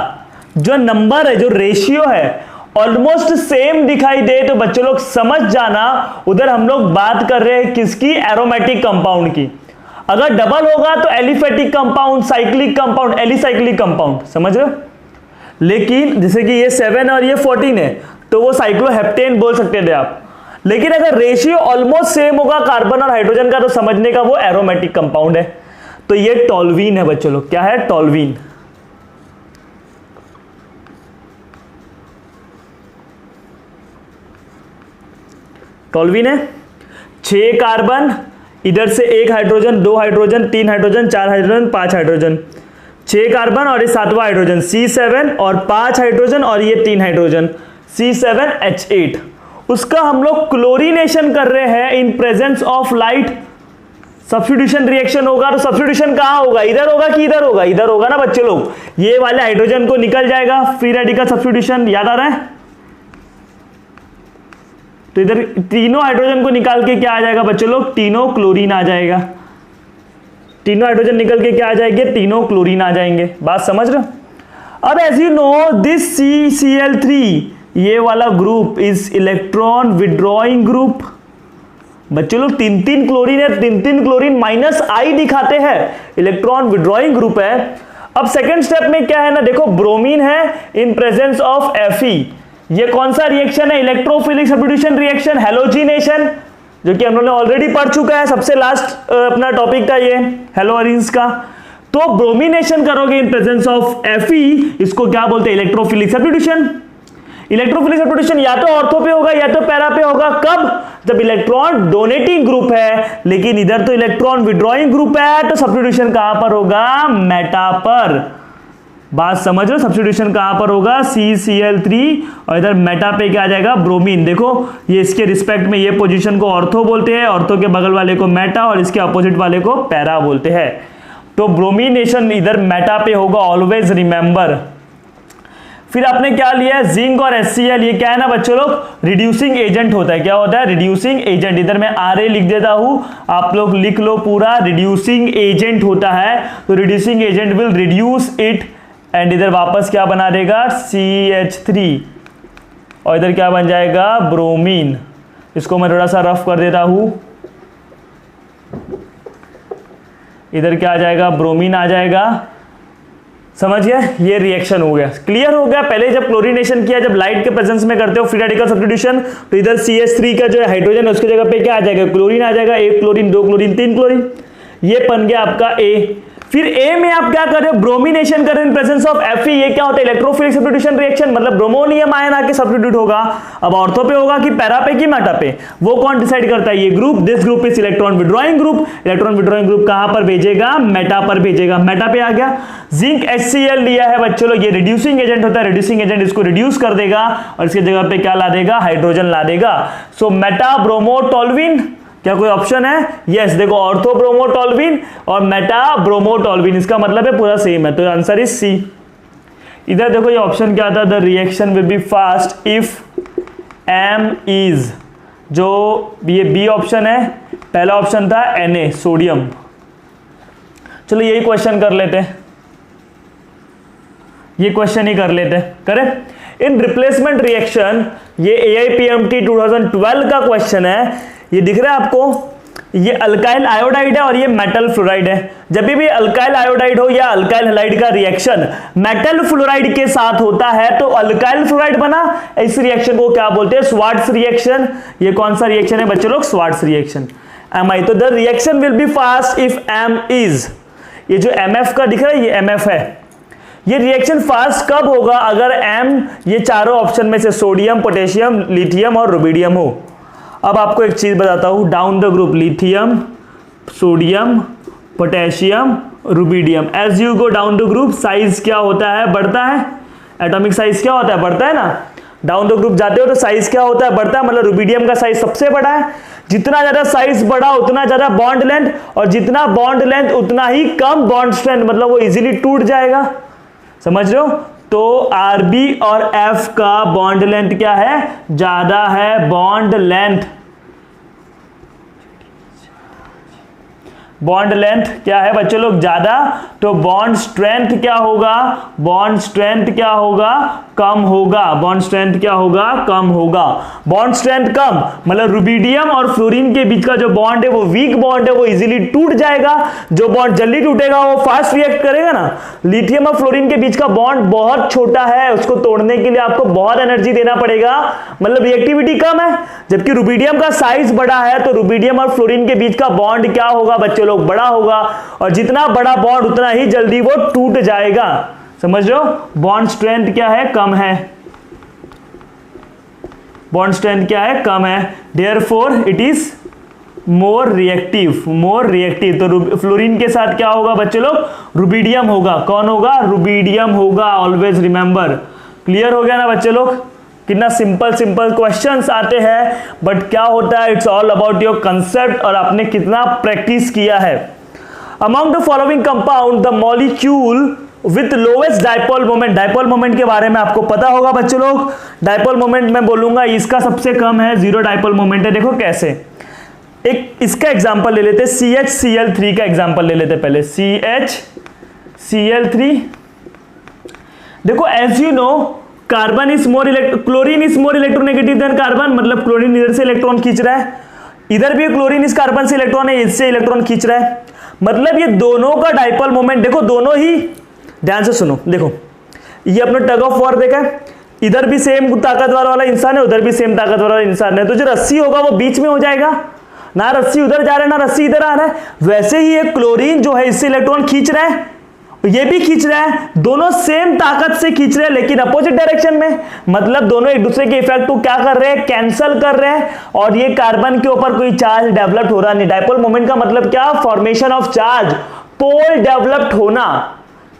जो नंबर है, जो रेशियो है, ऑलमोस्ट सेम दिखाई दे तो बच्चों लोग समझ जाना उधर हम लोग बात कर रहे हैं किसकी, एरोमेटिक कंपाउंड की। अगर डबल होगा तो aliphatic compound, cyclic compound, alicyclic compound, समझ रहे हो। लेकिन जैसे कि ये 7 और ये 14 है तो वो साइक्लोहेप्टेन बोल सकते थे आप। लेकिन अगर रेशियो ऑलमोस्ट सेम होगा कार्बन और हाइड्रोजन का तो समझने का वो एरोमेटिक कंपाउंड है। तो ये टोल्यूइन है बच्चों लोग, क्या है, टोल्यूइन। टोल्यूइन है, 6 कार्बन, इधर से 1 hydrogen, 2 hydrogen, 3 hydrogen, 4 hydrogen, 5 hydrogen, 6 carbon और ये 7वां हाइड्रोजन C7, और 5 हाइड्रोजन और ये 3 हाइड्रोजन C7H8। उसका हम लोग क्लोरीनेशन कर रहे हैं इन presence of light. Substitution reaction होगा तो सब्स्टिट्यूशन कहां होगा, इधर होगा कि इधर होगा, इधर होगा ना बच्चे लोग। ये वाले हाइड्रोजन को निकल जाएगा, फ्री रेडिकल सब्स्टिट्यूशन, याद आ रहा है। तो इधर तीनों हाइड्रोजन को निकाल के क्या आ जाएगा बच्चों लोग, तीनों क्लोरीन आ जाएगा। तीनों हाइड्रोजन निकल के क्या आ जाएंगे, तीनों क्लोरीन आ जाएंगे। बात समझ रहे हो। अब as you no this CCl3, ये वाला group is electron withdrawing group. बच्चों लोग 3 क्लोरीन है, 3 क्लोरीन -I दिखाते हैं, इलेक्ट्रॉन विड्रॉइंग ग्रुप है। अब सेकेंड स्टेप में क्या है ना, देखो ब्रोमीन है इन प्रेजेंस ऑफ Fe। ये कौन सा रिएक्शन है, इलेक्ट्रोफिलिक सब्स्टिट्यूशन रिएक्शन, हैलोजिनेशन, जो कि हम लोगों ने ऑलरेडी पढ़ चुका है। सबसे लास्ट अपना टॉपिक था ये हैलोअरीन्स का। तो ब्रोमिनेशन करोगे इन प्रेजेंस ऑफ Fe, इसको क्या बोलते हैं, इलेक्ट्रोफिलिक सब्स्टिट्यूशन। इलेक्ट्रोफिलिक सब्स्टिट्यूशन या तो ऑर्थो पे होगा या तो पैरा पे होगा। कब, जब इलेक्ट्रॉन डोनेटिंग ग्रुप है, लेकिन इधर तो इलेक्ट्रॉन विड्रॉइंग ग्रुप है, तो सब्स्टिट्यूशन कहां पर होगा, मेटा पर। बात समझ लो, सब्स्टिट्यूशन कहां पर होगा, CCl3, और इधर मेटा पे क्या आ जाएगा, ब्रोमीन। देखो ये इसके रिस्पेक्ट में ये पोजीशन को ऑर्थो बोलते हैं, ऑर्थो के बगल वाले को मेटा, और इसके अपोजिट वाले को पैरा बोलते हैं। तो ब्रोमिनेशन इधर मेटा पे होगा, ऑलवेज रिमेंबर। फिर आपने क्या लिया है, जिंक और HCl, ये क्या है ना बच्चों लोग, रिड्यूसिंग एजेंट होता है। क्या होता है, रिड्यूसिंग एजेंट। इधर मैं Ra लिख देता हूं, आप लोग लिख लो पूरा, रिड्यूसिंग एजेंट होता है। तो reducing agent will reduce it, and इधर वापस क्या बना देगा, CH3, और इधर क्या बन जाएगा, ब्रोमीन। इसको मैं थोड़ा सा रफ कर देता हूं, इधर क्या आ जाएगा, ब्रोमीन आ जाएगा। समझ गया, ये रिएक्शन हो गया, क्लियर हो गया। पहले जब क्लोरीनेशन किया, जब लाइट के प्रेजेंस में करते हो फ्री रेडिकल सब्स्टिट्यूशन, तो इधर CH3 का जो हाइड्रोजन है उसकी जगह पे क्या आ जाएगा, क्लोरीन आ जाएगा। 1 क्लोरीन, 2 क्लोरीन, 3 क्लोरीन, ये बन गया आपका A। फिर A में आप क्या कर रहे हो, ब्रोमिनेशन कर रहे हो इन प्रेजेंस ऑफ Fe। ये क्या होता है, इलेक्ट्रोफिलिक सब्स्टिट्यूशन रिएक्शन, मतलब ब्रोमोनियम आयन आके सब्स्टिट्यूट होगा। अब ऑर्थो पे होगा कि पैरा पे कि मेटा पे, वो कौन डिसाइड करता है, ये group. This group is electron withdrawing group. Electron withdrawing group कहां पर भेजेगा, मेटा पर भेजेगा। मेटा पे आ गया। जिंक HCl लिया है बच्चों लोग, ये रिड्यूसिंग एजेंट होता है। रिड्यूसिंग एजेंट इसको रिड्यूस कर देगा और इसकी जगह पे क्या ला देगा, हाइड्रोजन ला देगा। सो मेटा ब्रोमो टोल्यूइन, क्या कोई ऑप्शन है, यस। देखो ऑर्थो ब्रोमो टोल्यूइन और मेटा ब्रोमो टोल्यूइन, इसका मतलब है पूरा सेम है। तो आंसर इज सी। इधर देखो ये ऑप्शन क्या था, the reaction will be fast if M is, जो ये बी ऑप्शन है, पहला ऑप्शन था Na सोडियम। चलो यही क्वेश्चन कर लेते हैं, ये क्वेश्चन ही कर लेते हैं, करें। इन रिप्लेसमेंट रिएक्शन, ये AIPMT 2012 का क्वेश्चन है, ये दिख रहा है आपको, ये अल्काइल आयोडाइड है और ये मेटल फ्लोराइड है। जब भी अल्काइल आयोडाइड हो या अल्काइल हैलाइड का रिएक्शन मेटल फ्लोराइड के साथ होता है तो अल्काइल फ्लोराइड बना। इस रिएक्शन को क्या बोलते हैं? Swarts reaction. ये कौन सा रिएक्शन है बच्चे लोग? Swarts reaction. Mi, तो the reaction will be fast if M is, ये जो MF का दिख रहा है ये MF है। ये रिएक्शन फास्ट कब होगा? अगर M ये चारों ऑप्शन में से सोडियम, पोटेशियम, लिथियम और रुबिडियम हो। अब आपको एक चीज बताता हूं, down the group lithium, sodium, potassium, rubidium, as you go down the group size क्या होता है? बढ़ता है। एटॉमिक साइज क्या होता है? बढ़ता है ना। डाउन द ग्रुप जाते हो तो साइज क्या होता है? बढ़ता है। मतलब रुबिडियम का साइज सबसे बड़ा है। जितना ज्यादा साइज बढ़ा उतना ज्यादा बॉन्ड लेंथ, और जितना बॉन्ड लेंथ उतना ही कम बॉन्ड स्ट्रेंथ, मतलब वो इजीली टूट जाएगा। समझ रहे हो? तो RB और F का बॉन्ड लेंथ क्या है? ज्यादा है बॉन्ड लेंथ। बॉन्ड लेंथ क्या है बच्चों लोग? ज्यादा। तो बॉन्ड स्ट्रेंथ क्या होगा? बॉन्ड स्ट्रेंथ क्या होगा? कम होगा। बॉन्ड स्ट्रेंथ क्या होगा? कम होगा। बॉन्ड स्ट्रेंथ कम मतलब रुबिडियम और फ्लोरीन के बीच का जो बॉन्ड है वो वीक बॉन्ड है, वो इजीली टूट जाएगा। जो बॉन्ड जल्दी टूटेगा वो फास्ट रिएक्ट करेगा ना। लिथियम और फ्लोरीन के बीच का बॉन्ड बहुत छोटा है, उसको तोड़ने के लिए आपको बहुत एनर्जी देना पड़ेगा, मतलब रिएक्टिविटी कम है। जबकि रुबिडियम का साइज बड़ा है तो रुबिडियम और फ्लोरीन के बीच का बॉन्ड क्या होगा बच्चों लोग? बड़ा होगा। और जितना बड़ा बॉन्ड उतना ही जल्दी वो टूट जाएगा। समझ रहे हो? बॉन्ड स्ट्रेंथ क्या है? कम है। बॉन्ड स्ट्रेंथ क्या है? कम है। Therefore it is more reactive. More reactive. तो फ्लोरीन के साथ क्या होगा बच्चे लोग? रुबिडियम होगा। कौन होगा? रुबिडियम होगा। Always remember. क्लियर हो गया ना बच्चे लोग? कितना सिंपल सिंपल क्वेश्चंस आते हैं, बट क्या होता है, it's all about your concept और आपने कितना प्रैक्टिस किया है। Among the following compound the molecule with lowest dipole moment. Dipole moment के बारे में आपको पता होगा बच्चे लोग। डाइपोल मोमेंट मैं बोलूंगा इसका सबसे कम है, 0 डाइपोल मोमेंट है। देखो कैसे, एक इसका एग्जांपल ले लेते, CHCl3 का एग्जांपल ले लेते पहले। CHCl3 देखो, as you know carbon is more chlorine is more electronegative than carbon, मतलब क्लोरीन इधर से इलेक्ट्रॉन खींच रहा है, इधर भी क्लोरीन इस कार्बन से इलेक्ट्रॉन है, इससे इलेक्ट्रॉन खींच रहा है। मतलब ये दोनों का डाइपोल मोमेंट देखो, दोनों ही, ध्यान से सुनो, देखो ये अपना टग ऑफ वॉर देखा है, इधर भी सेम ताकतवर वाला इंसान है, उधर भी सेम ताकतवर वाला इंसान है, तो जो रस्सी होगा वो बीच में हो जाएगा ना, रस्सी उधर जा रहा है ना रस्सी इधर आ रहा है। वैसे ही ये क्लोरीन जो है इससे इलेक्ट्रॉन खींच रहा है, ये भी खींच रहा है, दोनों सेम ताकत से खींच रहे हैं लेकिन अपोजिट डायरेक्शन में। मतलब दोनों एक दूसरे के इफेक्ट को क्या कर रहे हैं? कैंसल कर रहे हैं। और ये कार्बन के ऊपर कोई चार्ज डेवलप हो रहा नहीं। डाइपोल मोमेंट का मतलब क्या? Formation of charge, pole developed होना।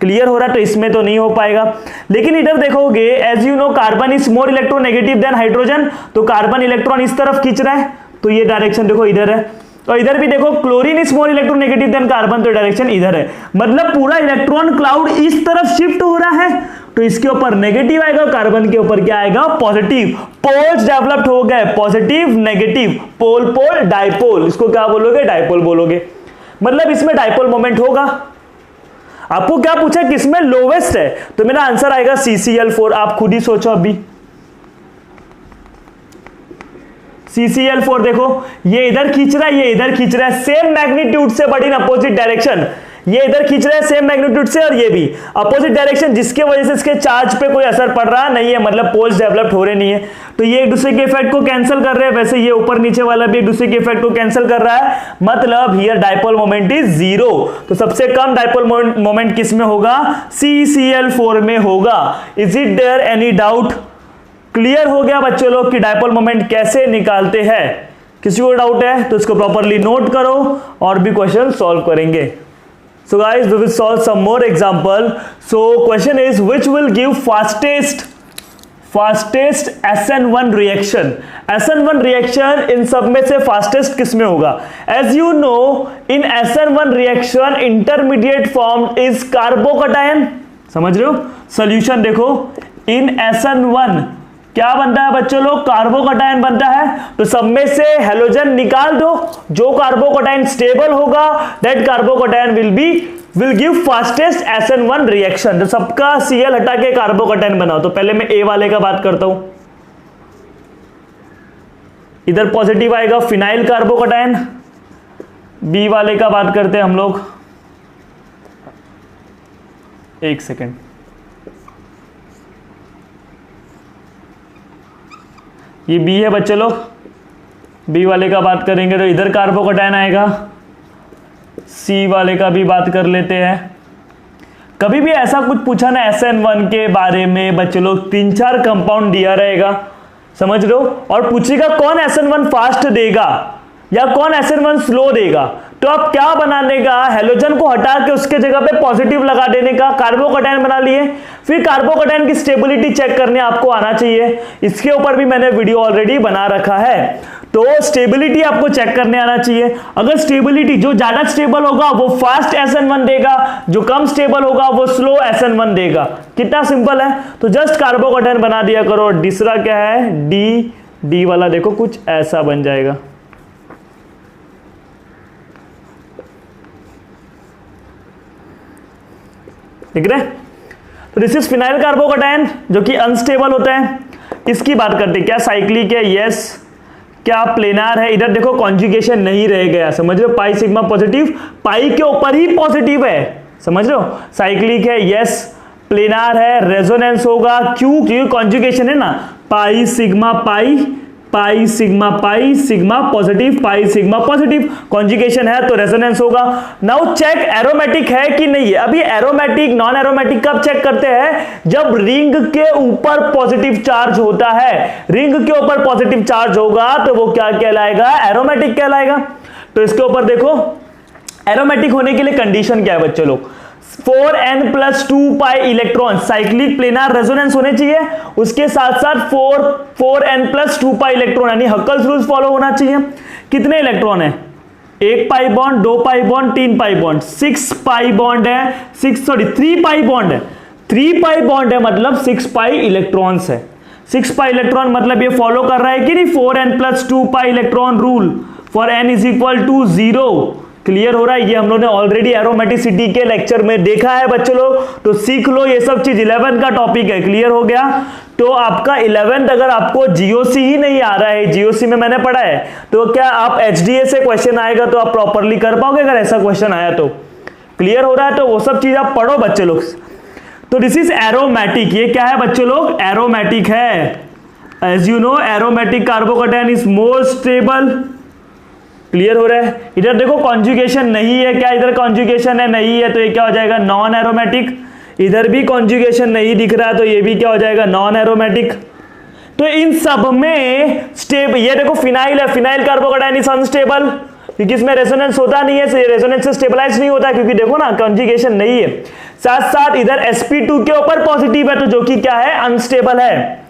क्लियर हो रहा? तो इसमें तो नहीं हो पाएगा। लेकिन इधर देखोगे, as you know carbon is more electronegative than hydrogen, तो कार्बन इलेक्ट्रॉन इस तरफ खींच रहा है, तो ये डायरेक्शन देखो इधर है। और इधर भी देखो chlorine is more electronegative than carbon, तो डायरेक्शन इधर है। मतलब पूरा इलेक्ट्रॉन क्लाउड इस तरफ शिफ्ट हो रहा है, तो इसके ऊपर नेगेटिव आएगा, कार्बन के ऊपर क्या आएगा? पॉजिटिव। पोल्स डेवलप्ड हो गए, पॉजिटिव नेगेटिव, पोल पोल डाइपोल, इसको क्या बोलोगे? डाइपोल बोलोगे। मतलब इसमें डाइपोल मोमेंट होगा। आपको क्या पूछा किसमें लोवेस्ट है, तो मेरा आंसर आएगा CCl4। आप खुद ही सोचो अभी। CCl4 देखो, ये इधर खींच रहा है, ये इधर खींच रहा है, सेम मैग्नीट्यूड से बट इन अपोजिट डायरेक्शन। ये इधर खींच रहा है सेम मैग्नीट्यूड से और ये भी अपोजिट डायरेक्शन, जिसके वजह से इसके चार्ज पे कोई असर पड़ रहा नहीं है, मतलब पोल्स डेवलप्ड हो रहे नहीं है, तो ये एक दूसरे के इफेक्ट को कैंसिल कर रहे हैं। वैसे ये ऊपर नीचे वाला भी एक दूसरे के इफेक्ट को कैंसिल कर रहा है, मतलब हियर डाइपोल मोमेंट इज 0। तो सबसे कम डाइपोल मोमेंट किस में होगा? CCl4 में होगा। Is it there any doubt? Clear हो गया बच्चों लोग कि डाइपोल मोमेंट कैसे निकालते हैं? किसी को डाउट है तो इसको प्रॉपरली नोट करो और भी क्वेश्चन सॉल्व करेंगे। So guys, we will solve some more example. So question is, which will give fastest SN1 reaction? SN1 reaction इन सब में से fastest किस में होगा? As you know, in SN1 reaction intermediate formed is carbocation. समझ रहे हो? Solution देखो, in SN1 क्या बनता है बच्चों लोग? कार्बोकटायन बनता है। तो सब में से हेलोजन निकाल दो, जो कार्बोकटायन स्टेबल होगा that carbocation will be will give fastest SN1 reaction. तो सबका Cl हटा के कार्बोकैटायन बनाओ। तो पहले मैं A वाले का बात करता हूं, इधर पॉजिटिव आएगा फिनाइल कार्बोकैटायन। B वाले का बात करते हैं हम लोग, एक सेकेंड, ये B है बच्चे लोग, B वाले का बात करेंगे तो इधर कार्बोकैटायन आएगा। C वाले का भी बात कर लेते हैं। कभी भी ऐसा कुछ पूछा ना SN1 के बारे में बच्चे लोग, 3-4 कंपाउंड दिया रहेगा, समझ रहे हो, और पूछेगा कौन SN1 फास्ट देगा या कौन SN1 स्लो देगा, तो आप क्या बनाने का, हेलोजन को हटा के उसके जगह पे पॉजिटिव लगा देने का, कार्बोकैटायन बना लिए। फिर कार्बोकैटायन की स्टेबिलिटी चेक करने आपको आना चाहिए, इसके ऊपर भी मैंने वीडियो ऑलरेडी बना रखा है। तो स्टेबिलिटी आपको चेक करने आना चाहिए। अगर स्टेबिलिटी जो ज्यादा स्टेबल होगा वो फास्ट SN1 देगा, जो कम स्टेबल होगा वो स्लो SN1 देगा। कितना सिंपल है। तो जस्ट कार्बोकैटायन बना दिया करो। दूसरा क्या है, डी वाला देखो कुछ ऐसा बन जाएगा। ठीक है, तो दिस इज फिनाइल कार्बोकैटायन जो कि अनस्टेबल होता है। इसकी बात करते हैं, क्या साइक्लिक है, यस, क्या प्लेनार है। इधर देखो कॉन्जुगेशन नहीं रह गया, समझ रहे हो, पाई सिग्मा पॉजिटिव, पाई के ऊपर ही पॉजिटिव है, समझ रहे हो। साइक्लिक है, यस, प्लेनार है, रेजोनेंस होगा, क्यों, क्योंकि कॉन्जुगेशन है ना, pi sigma pi, pi sigma pi, sigma positive, pi sigma positive, conjugation है तो रेजोनेंस होगा। नाउ चेक एरोमेटिक है कि नहीं है। अभी एरोमेटिक नॉन एरोमेटिक कब चेक करते हैं, जब रिंग के ऊपर पॉजिटिव चार्ज होता है। रिंग के ऊपर पॉजिटिव चार्ज होगा तो वो क्या कहलाएगा, एरोमेटिक कहलाएगा। तो इसके ऊपर देखो एरोमेटिक होने के लिए कंडीशन क्या है बच्चे लोग, 4n+2π electron, cyclic planar resonance होने चाहिए, उसके साथ साथ 4n+2π इलेक्ट्रॉन यानी हक्कल्स रूल्स फॉलो होना चाहिए। कितने इलेक्ट्रॉन है, 1 pi bond, 2 pi bond, 3 pi bond, 6 pi bond है, 3 पाई बॉन्ड है, 3 पाई बॉन्ड है मतलब 6 पाई इलेक्ट्रॉन्स है। 6 पाई इलेक्ट्रॉन मतलब ये फॉलो कर रहा है कि नहीं 4n+2π electron rule for n = 0। Clear हो रहा है। ये हम लोगों ने ऑलरेडी एरोमेटिसिटी के लेक्चर में देखा है बच्चों लोग, तो सीख लो ये सब चीज। 11 का टॉपिक है, क्लियर हो गया। तो आपका 11th अगर आपको जीओसी ही नहीं आ रहा है, जीओसी में मैंने पढ़ा है, तो क्या आप एचडीए से क्वेश्चन आएगा तो आप प्रॉपरली कर पाओगे अगर ऐसा क्वेश्चन आया तो। क्लियर हो रहा है, तो वो सब चीज आप पढ़ो बच्चे लोग। तो दिस इज एरोमेटिक, ये क्या है बच्चे लोग, एरोमेटिक है। As you know aromatic carbocation is more stable. Clear हो रहा है। इधर देखो कॉन्जुगेशन नहीं है, क्या इधर कॉन्जुगेशन है, नहीं है, तो ये क्या हो जाएगा, नॉन एरोमेटिक। इधर भी कॉन्जुगेशन नहीं दिख रहा है तो ये भी क्या हो जाएगा, नॉन एरोमेटिक। तो इन सब में स्टेबल, ये देखो फिनाइल है, फिनाइल कार्बोकैटायन इज अनस्टेबल क्योंकि इसमें रेजोनेंस होता नहीं है, रेजोनेंस से स्टेबलाइज नहीं होता क्योंकि देखो ना कॉन्जुगेशन नहीं है। साथ साथ इधर sp2 के ऊपर पॉजिटिव है तो जो कि क्या है, अनस्टेबल है।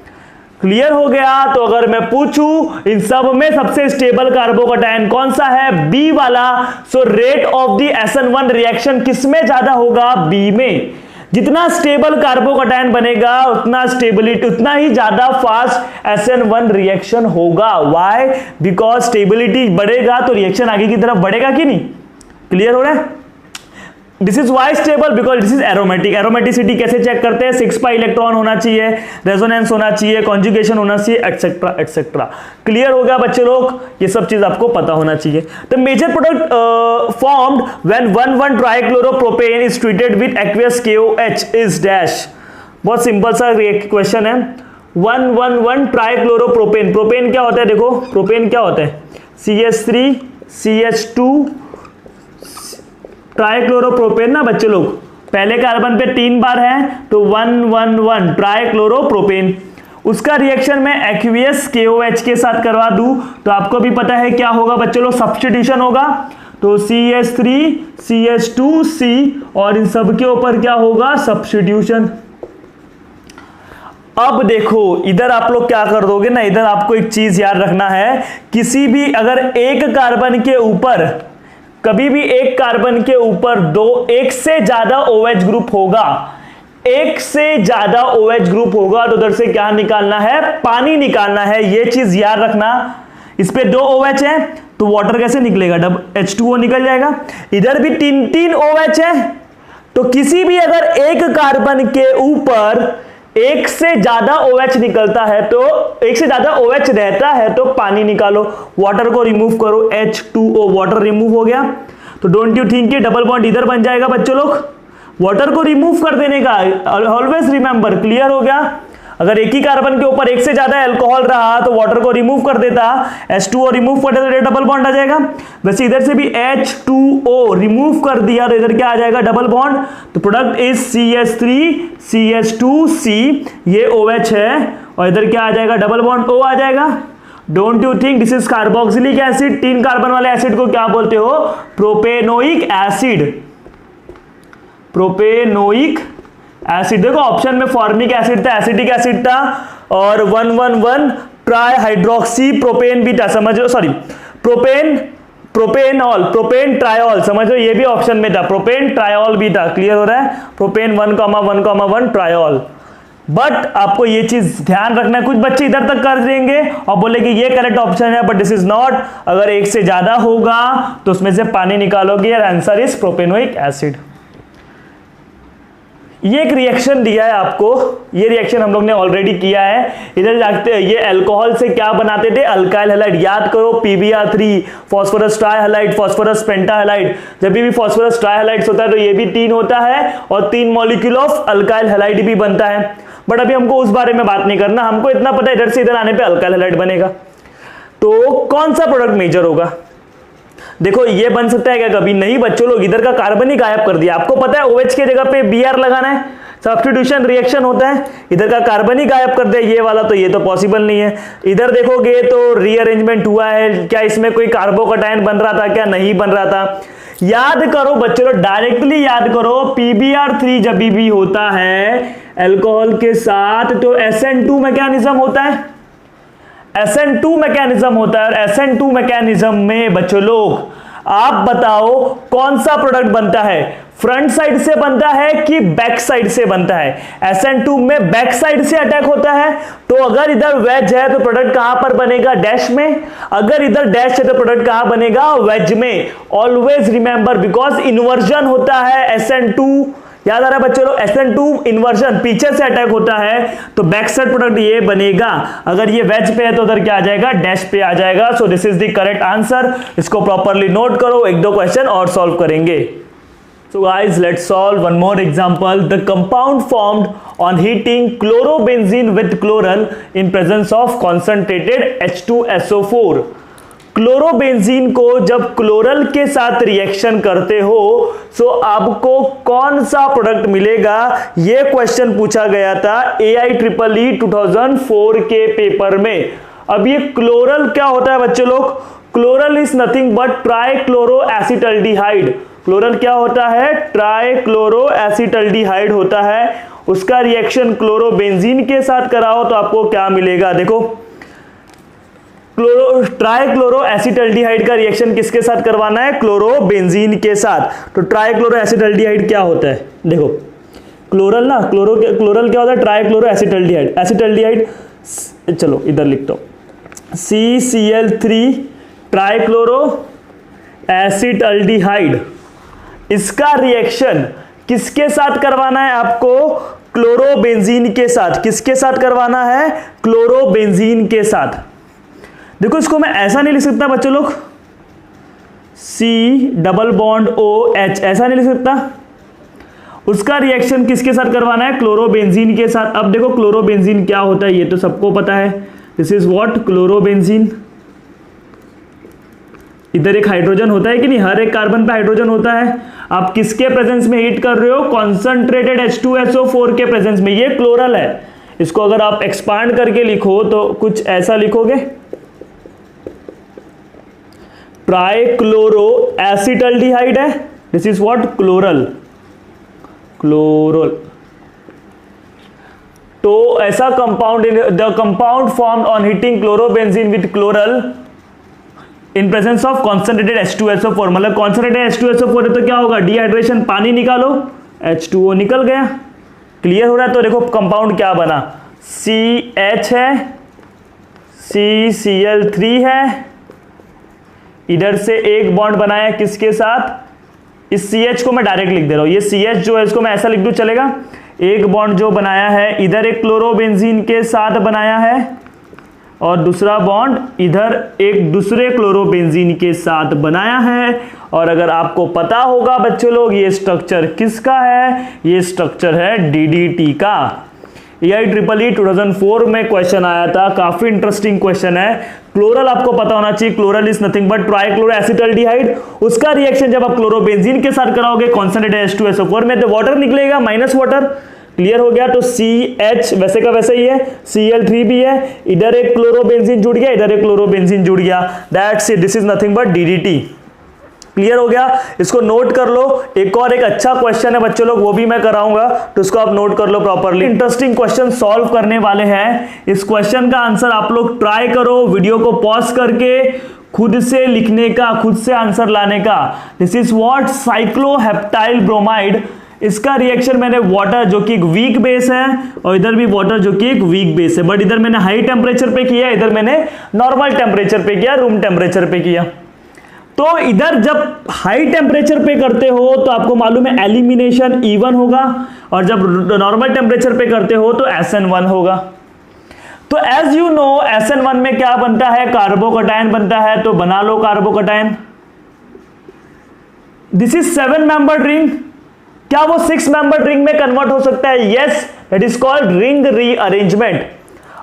क्लियर हो गया। तो अगर मैं पूछूं इन सब में सबसे स्टेबल कार्बोकैटायन कौन सा है, बी वाला। So rate of the SN1 reaction किसमें ज्यादा होगा, बी में। जितना स्टेबल कार्बोकैटायन बनेगा उतना स्टेबिलिटी, उतना ही ज्यादा फास्ट SN1 रिएक्शन होगा। व्हाई, बिकॉज स्टेबिलिटी बढ़ेगा तो रिएक्शन आगे की तरफ बढ़ेगा कि नहीं। क्लियर हो रहा है। This is why stable because this is aromatic. Aromaticity कैसे चेक करते हैं, 6 पाई इलेक्ट्रॉन होना चाहिए, रेजोनेंस होना चाहिए, कॉन्जुगेशन होना चाहिए, एक्सेट्रा एक्सेट्रा। क्लियर हो गया बच्चे लोग, ये सब चीज आपको पता होना चाहिए। The major product formed when 1,1 trichloropropane is treated with aqueous KOH is dash. बहुत सिंपल सा क्वेश्चन है। 1,1,1 ट्राइक्लोरोप्रोपेन, प्रोपेन क्या होता है, देखो प्रोपेन क्या होता है, CH3 CH2 ट्राइक्लोरोप्रोपेन ना बच्चे लोग, पहले कार्बन पे 3 बार है तो 1,1,1 ट्राइक्लोरोप्रोपेन। उसका रिएक्शन मैं एक्वियस KOH के साथ करवा दूं तो आपको भी पता है क्या होगा बच्चे लोग, सब्स्टिट्यूशन होगा। तो CH3 CH2C और इन सब के ऊपर क्या होगा, सब्स्टिट्यूशन। अब देखो इधर आप लोग क्या कर दोगे ना, इधर आपको एक चीज याद रखना है, किसी भी अगर एक कार्बन के ऊपर, कभी भी एक कार्बन के ऊपर एक से ज्यादा OH ग्रुप होगा, एक से ज्यादा OH ग्रुप होगा तो उधर से क्या निकालना है, पानी निकालना है। ये चीज याद रखना। इस पे 2 OH है तो वाटर कैसे निकलेगा, H2O निकल जाएगा। इधर भी 3 OH है तो किसी भी अगर एक कार्बन के ऊपर एक से ज्यादा OH निकलता है तो एक से ज्यादा OH रहता है तो पानी निकालो, वाटर को रिमूव करो, H2O, वाटर रिमूव हो गया। तो डोंट यू थिंक कि डबल बॉन्ड इधर बन जाएगा बच्चों लोग, वाटर को रिमूव कर देने का, ऑलवेज रिमेंबर, क्लियर हो गया। अगर एक ही कार्बन के ऊपर एक से ज्यादा अल्कोहल रहा तो वाटर को रिमूव कर देता, H2O रिमूव कर देता, डबल बॉन्ड आ जाएगा। वैसे इधर से भी H2O रिमूव कर दिया तो इधर क्या आ जाएगा, डबल बॉन्ड। तो प्रोडक्ट इज CH3CH2C, ये OH है, और इधर क्या आ जाएगा, डबल बॉन्ड O आ जाएगा। Don't you think this is carboxylic acid. 3 carbon वाले एसिड को क्या बोलते हो, प्रोपेनोइक एसिड, प्रोपेनोइक एसिड। देखो ऑप्शन में फॉर्मिक एसिड था, एसिटिक एसिड था, और 111 ट्राई हाइड्रोक्सी प्रोपेन भी था, समझ लो, सॉरी प्रोपेनॉल, प्रोपेन ट्रायोल, समझ लो, ये भी ऑप्शन में था, प्रोपेन ट्रायोल भी था, क्लियर हो रहा है, प्रोपेन 1,1,1 ट्रायोल। बट आपको ये चीज ध्यान रखना है, कुछ बच्चे इधर तक कर देंगे और बोले कि ये करेक्ट ऑप्शन है, बट दिस इज नॉट। अगर एक से ज्यादा होगा तो उसमें से पानी निकालोगे, आंसर इज प्रोपेनोइक एसिड। ये एक रिएक्शन दिया है आपको, ये रिएक्शन हम लोग ने ऑलरेडी किया है। इधर जाते ये अल्कोहल से क्या बनाते थे, अल्काइल हैलाइड, याद करो, PbR3, फास्फोरस ट्राइहैलाइड, फास्फोरस पेंटाहैलाइड। जब भी फास्फोरस ट्राइहैलाइड्स होता है तो ये भी 3 होता है और 3 मॉलिक्यूल ऑफ अल्काइल हैलाइड भी बनता है। बट अभी हमको उस बारे में बात नहीं करना, हमको इतना पता है इधर से इधर आने पे अल्काइल हैलाइड बनेगा। तो कौन सा प्रोडक्ट मेजर होगा, देखो ये बन सकता है क्या कभी, नहीं बच्चों लोग, इधर का कार्बन ही गायब कर दिया। आपको पता है OH के जगह पे Br लगाना है, सब्स्टिट्यूशन रिएक्शन होता है, इधर का कार्बन ही गायब कर दिया ये वाला, तो ये तो पॉसिबल नहीं है। इधर देखोगे तो रीअरेंजमेंट हुआ है, क्या इसमें कोई कार्बोकैटायन बन रहा था, क्या नहीं बन रहा था। याद करो बच्चों लोग, डायरेक्टली याद करो, PbR3 जब भी होता है अल्कोहल के साथ तो SN2 मैकेनिज्म होता है, SN2 मैकेनिज्म होता है। और SN2 मैकेनिज्म में बच्चों लोग आप बताओ कौन सा प्रोडक्ट बनता है, फ्रंट साइड से बनता है कि बैक साइड से बनता है। SN2 में बैक साइड से अटैक होता है, तो अगर इधर वेज है तो प्रोडक्ट कहां पर बनेगा, डैश में। अगर इधर डैश है तो प्रोडक्ट कहां बनेगा, वेज में। ऑलवेज रिमेंबर, बिकॉज इन्वर्जन होता है SN2, याद आ रहा है बच्चों लोग, SN2 इन्वर्जन, पीछे से अटैक होता है तो बैक साइड प्रोडक्ट ये बनेगा। अगर ये वेज पे है तो उधर क्या आ जाएगा, डैश पे आ जाएगा। सो this is the correct answer. इसको प्रॉपरली नोट करो, 1-2 क्वेश्चन और सॉल्व करेंगे। So guys, let's solve one more example. The compound formed on heating chlorobenzene with chloral in presence of concentrated H2SO4. Chlorobenzene को जब क्लोरल के साथ रिएक्शन करते हो तो आपको कौन सा प्रोडक्ट मिलेगा, ये क्वेश्चन पूछा गया था AIEEE 2004 के पेपर में। अब ये क्लोरल क्या होता है बच्चों लोग, chloral is nothing but trichloroacetaldehyde. Chloral क्या होता है, ट्राइक्लोरोएसिटल्डिहाइड होता है। उसका रिएक्शन क्लोरोबेंजीन के साथ कराओ तो आपको क्या मिलेगा, देखो ट्राइक्लोरोएसिटल्डिहाइड का रिएक्शन किसके साथ करवाना है, क्लोरोबेंजीन के साथ। तो ट्राइक्लोरोएसिटल्डिहाइड क्या होता है, देखो क्लोरल ना, क्लोरल क्या होता है, ट्राइक्लोरोएसिटल्डिहाइड, एसिटल्डिहाइड, चलो इधर लिखता हूं, CCl3 ट्राइक्लोरो एसिटल्डिहाइड। इसका रिएक्शन किसके साथ करवाना है आपको, क्लोरोबेंजीन के साथ। किसके साथ करवाना है, क्लोरोबेंजीन के साथ। देखो इसको मैं ऐसा नहीं लिख सकता बच्चों लोग, C≡OH, ऐसा नहीं लिख सकता। उसका रिएक्शन किसके साथ करवाना है, क्लोरोबेंजीन के साथ। अब देखो क्लोरोबेंजीन क्या होता है ये तो सबको पता है, दिस इज व्हाट, क्लोरोबेंजीन। इधर एक हाइड्रोजन होता है कि नहीं, हर एक कार्बन पे हाइड्रोजन होता है। आप किसके प्रेजेंस में हीट कर रहे हो, कॉन्सेंट्रेटेड H2SO4 के प्रेजेंस में। ये क्लोरल है, इसको अगर आप एक्सपांड करके लिखो तो कुछ ऐसा लिखोगे, ट्राइक्लोरो एसिटल्डिहाइड है, this is what, chloral, chloral. तो ऐसा compound, the compound formed on heating chlorobenzene with chloral in presence of concentrated H2SO4, मतलब कॉन्सेंट्रेटेड H2SO4 है तो क्या होगा, डिहाइड्रेशन, पानी निकालो, H2O निकल गया। क्लियर हो रहा है। तो देखो कंपाउंड क्या बना, CH है, CCl3 है, इधर से एक बॉन्ड बनाया किसके साथ, इस CH को मैं डायरेक्ट लिख दे रहा हूं, ये CH जो है इसको मैं ऐसा लिख दूं, चलेगा। एक बॉन्ड जो बनाया है इधर एक क्लोरोबेंजीन के साथ बनाया है और दूसरा बॉन्ड इधर एक दूसरे क्लोरोबेंजीन के साथ बनाया है। और अगर आपको पता होगा बच्चों लोग ये स्ट्रक्चर किसका है, ये स्ट्रक्चर है DDT का। EIEEE 2004 में क्वेश्चन आया था, काफी इंटरेस्टिंग क्वेश्चन है। क्लोरल आपको पता होना चाहिए, क्लोरल इज नथिंग बट ट्राइक्लोरोएसिटल्डिहाइड। उसका रिएक्शन जब आप क्लोरोबेंजीन के साथ कराओगे कॉन्संट्रेटेड H2SO4 में, तो वाटर निकलेगा माइनस वाटर। क्लियर हो गया। तो CH वैसे का वैसे ही है, Cl3 भी है, इधर एक क्लोरोबेंजीन जुड़ गया, इधर एक क्लोरोबेंजीन जुड़ गया, that's it, this is nothing but DDT। Clear हो गया, इसको नोट कर लो। एक और एक अच्छा क्वेश्चन है बच्चों लोग, वो भी मैं कराऊंगा, तो इसको आप नोट कर लो प्रॉपर्ली। इंटरेस्टिंग क्वेश्चन सॉल्व करने वाले हैं। इस क्वेश्चन का आंसर आप लोग ट्राई करो, वीडियो को पॉज करके खुद से लिखने का, खुद से आंसर लाने का। This is what cycloheptyl bromide. इसका रिएक्शन मैंने वाटर जो कि एक वीक बेस है और इधर भी वाटर जो कि एक वीक बेस है, बट इधर मैंने हाई टेम्परेचर पे किया, इधर मैंने नॉर्मल टेम्परेचर पे किया, रूम टेम्परेचर पे किया। तो इधर जब हाई टेम्परेचर पे करते हो तो आपको मालूम है एलिमिनेशन E1 होगा, और जब नॉर्मल टेम्परेचर पे करते हो तो SN1 होगा। तो एज यू नो SN1 में क्या बनता है, कार्बोकटायन बनता है। तो बना लो carbocation. This is 7 membered ring. क्या वो 6 मेंबर्ड रिंग में कन्वर्ट हो सकता है? Yes, that is called ring rearrangement.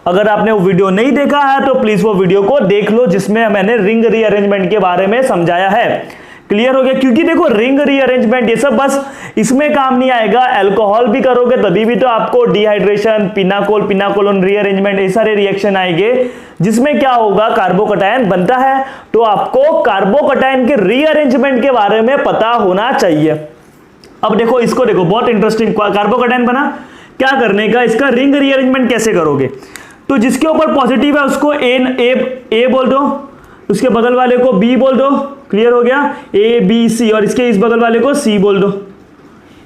अगर आपने वो वीडियो नहीं देखा है तो प्लीज वो वीडियो को देख लो, जिसमें मैंने रिंग रीअरेंजमेंट के बारे में समझाया है। क्लियर हो गया? क्योंकि देखो रिंग रीअरेंजमेंट ये सब बस इसमें काम नहीं आएगा, अल्कोहल भी करोगे तभी भी तो आपको डिहाइड्रेशन, पिनाकोलोन रीअरेंजमेंट, ये सारे रिएक्शन आएंगे जिसमें क्या होगा, कार्बोकटायन बनता है। तो आपको कार्बोकटायन के रीअरेंजमेंट के बारे में पता होना चाहिए। अब देखो इसको, देखो बहुत इंटरेस्टिंग, कार्बोकटायन बना, क्या करने का, इसका रिंग रीअरेंजमेंट कैसे करोगे। तो जिसके ऊपर पॉजिटिव है उसको ए बोल दो, उसके बगल वाले को B बोल दो। क्लियर हो गया? ABC, और इसके इस बगल वाले को C बोल दो,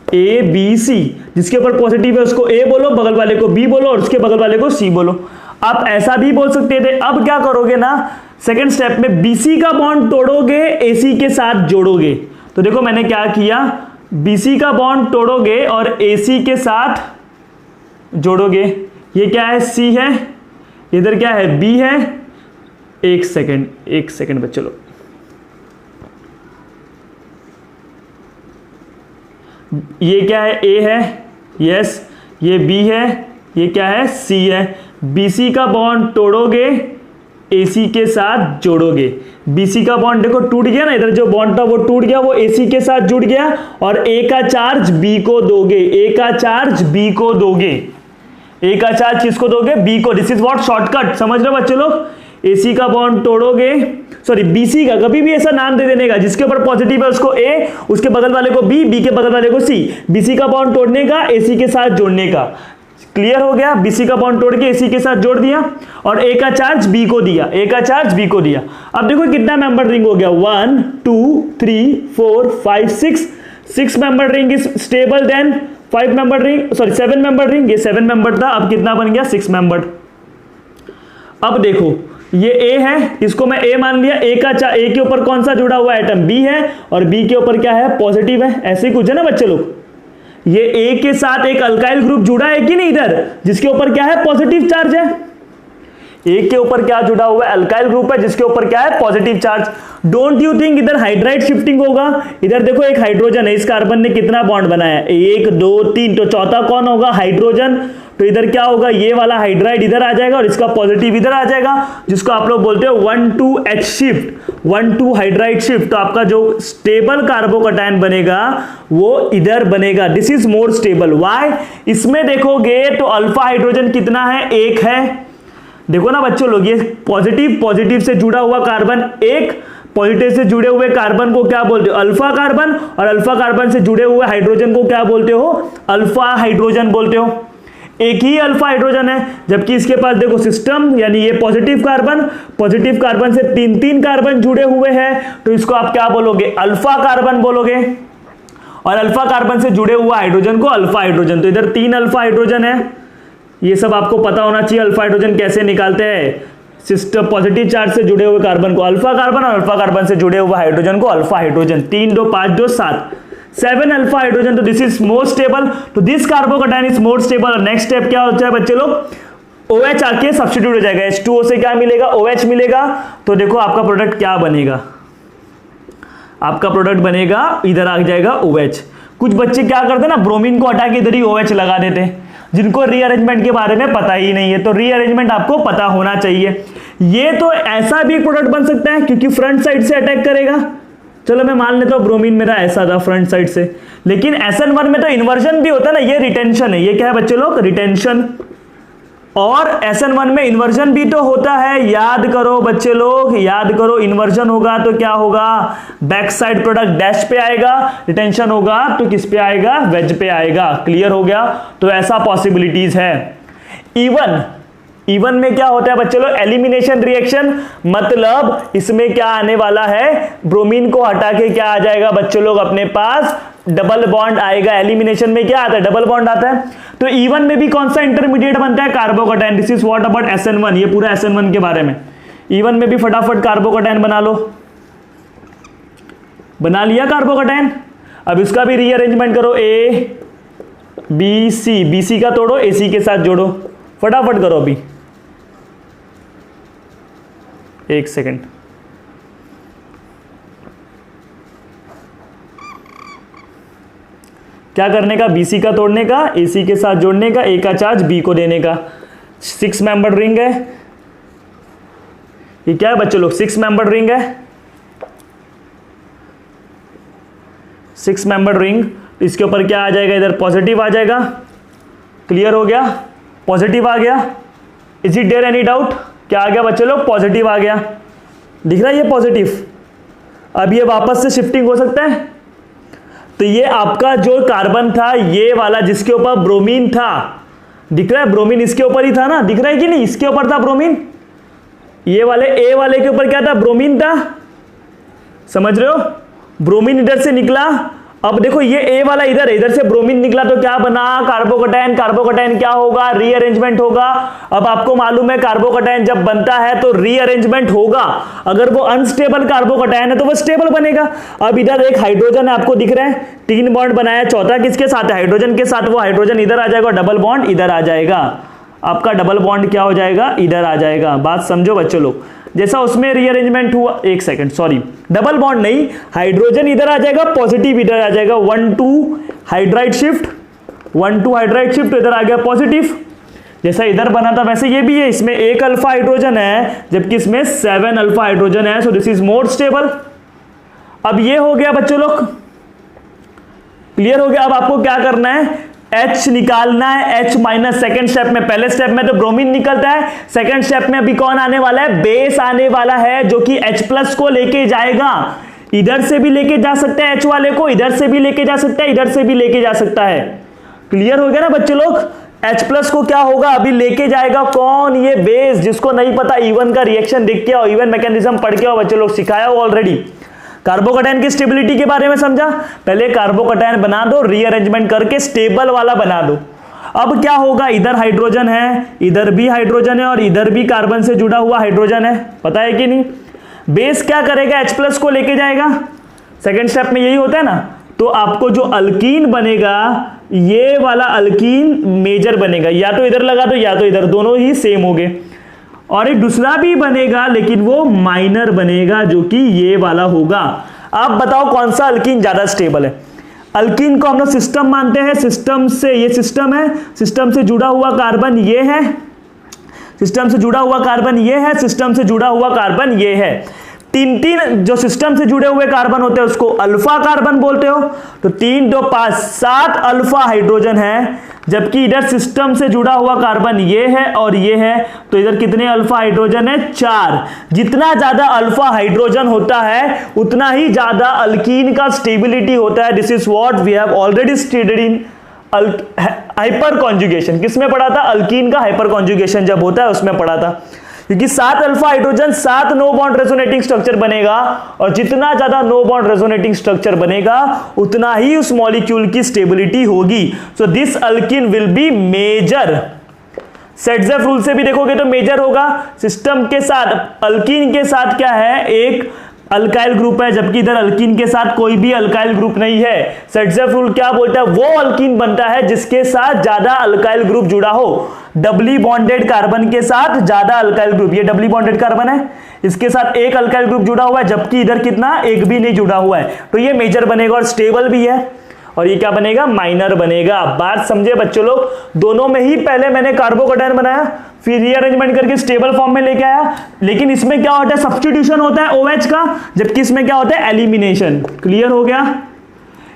ABC। जिसके ऊपर पॉजिटिव है उसको A बोलो, बगल वाले को B बोलो और उसके बगल वाले को C बोलो। आप ऐसा भी बोल सकते थे। अब क्या करोगे ना, सेकेंड स्टेप में BC का बॉन्ड तोड़ोगे, AC के साथ जोड़ोगे। तो देखो मैंने क्या किया, BC का बॉन्ड तोड़ोगे और AC के साथ जोड़ोगे। ये क्या है, C है, इधर क्या है, B है। एक सेकंड बच्चों लोग, ये क्या है, A है, यस, ये B है, ये क्या है, C है। BC का बॉन्ड तोड़ोगे, AC के साथ जोड़ोगे। BC का बॉन्ड देखो टूट गया ना, इधर जो बॉन्ड था वो टूट गया, वो AC के साथ जुड़ गया, और A का चार्ज B को दोगे, A का चार्ज B को दोगे, A का चार्ज किसको दोगे, B को। दिस इज व्हाट शॉर्टकट, समझ रहे हो बच्चे लोग। AC का बॉन्ड तोड़ोगे, सॉरी BC का, कभी भी ऐसा नाम दे देने का, जिसके ऊपर पॉजिटिव है उसको A, उसके बगल वाले को B, B के बगल वाले को C। BC का बॉन्ड तोड़ने का, AC के साथ जोड़ने का। क्लियर हो गया? BC का बॉन्ड तोड़ के AC के साथ जोड़ दिया और A का चार्ज B को दिया, A का चार्ज B को दिया। अब देखो कितना मेंबर रिंग हो गया, 1 2 3 4 5 6 member ring is stable then 5 member ring, sorry 7 member ring. ये 7 मेंबर था, अब कितना बन गया, 6 मेंबर। अब देखो ये A है, इसको मैं A मान लिया। A के ऊपर कौन सा जुड़ा हुआ एटम, B है, और B के ऊपर क्या है, पॉजिटिव है। ऐसे ही कुछ है ना बच्चे लोग। ये A के साथ एक अल्काइल ग्रुप जुड़ा है कि नहीं इधर, जिसके ऊपर क्या है, पॉजिटिव चार्ज है। A के ऊपर क्या जुड़ा हुआ है, अल्काइल ग्रुप है, जिसके ऊपर क्या है, positive charge. Don't you think इधर हाइड्राइड शिफ्टिंग होगा? इधर देखो एक हाइड्रोजन है, इस कार्बन ने कितना बॉन्ड बनाया है, 1 2 3, तो चौथा कौन होगा, हाइड्रोजन। तो इधर क्या होगा, ये वाला हाइड्राइड इधर आ जाएगा और इसका पॉजिटिव इधर आ जाएगा, जिसको आप लोग बोलते हो 1,2 H शिफ्ट, 1,2 हाइड्राइड शिफ्ट। तो आपका जो स्टेबल कार्बोकटायन बनेगा वो इधर बनेगा। This is more stable. Why? इसमें देखोगे तो अल्फा हाइड्रोजन कितना है, 1 है। देखो ना बच्चों लोग, ये पॉजिटिव से जुड़ा हुआ कार्बन, एक पॉजिटिव से जुड़े हुए कार्बन को क्या बोलते हो, अल्फा कार्बन, और अल्फा कार्बन से जुड़े हुए हाइड्रोजन को क्या बोलते हो, अल्फा हाइड्रोजन बोलते हो। एक ही अल्फा हाइड्रोजन है, जबकि इसके पास देखो सिस्टम, यानी ये पॉजिटिव कार्बन से 3 कार्बन जुड़े हुए हैं, तो इसको आप क्या बोलोगे, अल्फा कार्बन बोलोगे। और अल्फा कार्बन से जुड़े हुआ हाइड्रोजन को अल्फा हाइड्रोजन। तो इधर 3 अल्फा हाइड्रोजन है, ये सब आपको पता होना चाहिए। अल्फा हाइड्रोजन कैसे निकालते हैं, सिस्टम पॉजिटिव चार्ज से जुड़े हुए कार्बन को अल्फा कार्बन और अल्फा कार्बन से जुड़े हुए हाइड्रोजन को अल्फा हाइड्रोजन। 3 2 5 2 7 7 अल्फा हाइड्रोजन, तो दिस इज मोर स्टेबल, तो this carbocation is more stable. Next step क्या होता है बच्चे लोग, OH आके सब्स्टिट्यूट हो जाएगा, H2O से क्या मिलेगा, OH मिलेगा। तो देखो आपका प्रोडक्ट क्या बनेगा, आपका प्रोडक्ट बनेगा, इधर आ जाएगा OH। कुछ बच्चे क्या करते हैं ना, ब्रोमीन को हटा के इधर ही OH लगा देते हैं, जिनको रीअरेंजमेंट के बारे में पता ही नहीं है। तो रीअरेंजमेंट आपको पता होना चाहिए। ये तो ऐसा भी एक प्रोडक्ट बन सकता है क्योंकि फ्रंट साइड से अटैक करेगा। चलो मैं मान लेता हूं ब्रोमीन मेरा ऐसा था फ्रंट साइड से, लेकिन SN1 में तो इन्वर्जन भी होता है ना, ये रिटेंशन है। ये क्या है बच्चे लोग, रिटेंशन। और SN1 में इन्वर्जन भी तो होता है, याद करो बच्चे लोग, याद करो। इन्वर्जन होगा तो क्या होगा, बैक साइड प्रोडक्ट डैश पे आएगा, रिटेंशन होगा तो किस पे आएगा, वेज पे आएगा। क्लियर हो गया। तो ऐसा पॉसिबिलिटीज है। इवन में क्या होता है बच्चे लोग, एलिमिनेशन रिएक्शन, मतलब इसमें क्या आने वाला है, ब्रोमीन को हटा के क्या आ जाएगा बच्चे लोग, अपने पास डबल बॉन्ड आएगा। एलिमिनेशन में क्या आता है, डबल बॉन्ड आता है। तो इवन में भी कौन सा इंटरमीडिएट बनता है, carbocation. This is what about SN1, ये पूरा SN1 के बारे में। इवन में भी फटाफट कार्बोकैटायन बना लो, बना लिया कार्बोकैटायन। अब इसका भी रीअरेंजमेंट करो, ABC, BC का तोड़ो, AC के साथ जोड़ो, फटाफट करो अभी, एक सेकेंड। क्या करने का, BC का तोड़ने का, AC के साथ जोड़ने का, A का चार्ज B को देने का। 6 मेंबर रिंग है, ये क्या है बच्चों लोग, 6 मेंबर रिंग है, 6 मेंबर रिंग। इसके ऊपर क्या आ जाएगा, इधर पॉजिटिव आ जाएगा। क्लियर हो गया, पॉजिटिव आ गया। Is it there any doubt, क्या आ गया बच्चे लोग, पॉजिटिव आ गया। दिख रहा है ये पॉजिटिव। अब ये वापस से शिफ्टिंग हो सकता है। तो ये आपका जो कार्बन था, ये वाला जिसके ऊपर ब्रोमीन था, दिख रहा है, ब्रोमीन इसके ऊपर ही था ना, दिख रहा है कि नहीं, इसके ऊपर था ब्रोमीन। ये वाले A वाले के ऊपर क्या था, ब्रोमीन था, समझ रहे हो। ब्रोमीन इधर से निकला, अब देखो ये A वाला इधर है, इधर से ब्रोमीन निकला तो क्या बना, कार्बोकैटायन। कार्बोकैटायन क्या होगा, रीअरेंजमेंट होगा। अब आपको मालूम है कार्बोकैटायन जब बनता है तो रीअरेंजमेंट होगा। अगर वो अनस्टेबल कार्बोकैटायन है तो वो स्टेबल बनेगा। अब इधर एक हाइड्रोजन है, आपको दिख रहा है, 3 बॉन्ड बनाया, चौथा किसके साथ है, हाइड्रोजन के साथ। वो हाइड्रोजन इधर आ जाएगा, डबल बॉन्ड इधर आ जाएगा। आपका डबल बॉन्ड क्या हो जाएगा, इधर आ जाएगा। बात समझो बच्चों लोग, जैसा उसमें रीअरेंजमेंट हुआ, एक सेकंड सॉरी, डबल बॉन्ड नहीं, हाइड्रोजन इधर आ जाएगा, पॉजिटिव इधर आ जाएगा, 1-2 हाइड्राइड शिफ्ट, 1-2 हाइड्राइड शिफ्ट, इधर आ गया पॉजिटिव। जैसा इधर बना था वैसे ये भी है, इसमें 1 अल्फा हाइड्रोजन है जबकि इसमें 7 अल्फा हाइड्रोजन है, सो दिस इज मोर स्टेबल। अब ये हो गया बच्चों लोग, क्लियर हो गया। अब आपको क्या करना है, H निकालना है, H माइनस सेकेंड स्टेप में। पहले स्टेप में तो ब्रोमीन निकलता है, सेकेंड स्टेप में अभी कौन आने वाला है, बेस आने वाला है, जो कि H+ को लेके जाएगा। इधर से भी लेके जा सकता है H वाले को, इधर से भी लेके जा सकता है, इधर से भी लेके जा सकता है। क्लियर हो गया ना बच्चे लोग। H+ को क्या होगा, अभी लेके जाएगा कौन, ये बेस। जिसको नहीं पता इवन का रिएक्शन देख के आओ, इवन मैकेनिज्म पढ़ के आओ बच्चे लोग, सिखाया हो ऑलरेडी। कार्बोकैटायन की स्टेबिलिटी के बारे में समझा, पहले कार्बोकैटायन बना दो, रीअरेंजमेंट करके स्टेबल वाला बना दो। अब क्या होगा, इधर हाइड्रोजन है, इधर भी हाइड्रोजन है और इधर भी कार्बन से जुड़ा हुआ हाइड्रोजन है, पता है कि नहीं। बेस क्या करेगा, H+ को लेके जाएगा, सेकेंड स्टेप में यही होता है ना। तो आपको जो अल्कीन बनेगा, ये वाला अल्कीन मेजर बनेगा, या तो इधर लगा दो या तो इधर, दोनों ही सेम हो गए। और एक दूसरा भी बनेगा लेकिन वो माइनर बनेगा, जो कि ये वाला होगा। आप बताओ कौन सा अल्कीन ज्यादा स्टेबल है। अल्कीन को हम लोग सिस्टम मानते हैं, सिस्टम से, ये सिस्टम है, सिस्टम से जुड़ा हुआ कार्बन ये है, सिस्टम से जुड़ा हुआ कार्बन ये है, सिस्टम से जुड़ा हुआ कार्बन ये है। 3 जो सिस्टम से जुड़े हुए कार्बन होते हैं उसको अल्फा कार्बन बोलते हो। तो 3, 2, 5, 7 अल्फा हाइड्रोजन है, जबकि इधर सिस्टम से जुड़ा हुआ कार्बन ये है और ये है। तो इधर कितने अल्फा हाइड्रोजन है, 4। जितना ज्यादा अल्फा हाइड्रोजन होता है उतना ही ज्यादा अल्कीन का स्टेबिलिटी होता है। This is what we have already studied in hyper conjugation. किसमें पढ़ा था, अल्कीन का हाइपर कॉन्जुगेशन जब होता है उसमें पढ़ा था। क्योंकि 7 alpha hydrogen 7 no bond resonating structure बनेगा, और जितना ज्यादा नो बॉन्ड रेजोनेटिंग स्ट्रक्चर बनेगा उतना ही उस मॉलिक्यूल की स्टेबिलिटी होगी। So this alkene will be major. Saytzeff rule से भी देखोगे तो मेजर होगा। सिस्टम के साथ, अल्कीन के साथ क्या है, एक अल्काइल ग्रुप है, जबकि इधर अल्कीन के साथ कोई भी अल्काइल ग्रुप नहीं है। सेट्जेफ रूल क्या बोलता है, वो अल्कीन बनता है जिसके साथ ज्यादा अल्काइल ग्रुप जुड़ा हो। डबली बॉन्डेड कार्बन के साथ ज्यादा अल्काइल ग्रुप, ये डबली बॉन्डेड कार्बन है, इसके साथ एक अल्काइल ग्रुप जुड़ा हुआ है, जबकि इधर कितना, एक भी नहीं जुड़ा हुआ है, तो ये मेजर बनेगा और स्टेबल भी है। और ये क्या बनेगा, माइनर बनेगा। बात समझे बच्चों लोग, दोनों में ही पहले मैंने कार्बोकेटायन बनाया, फिर रीअरेंजमेंट करके स्टेबल फॉर्म में लेके आया, लेकिन इसमें क्या होता है, सब्स्टिट्यूशन होता है OH का, जबकि इसमें क्या होता है, एलिमिनेशन। क्लियर हो गया?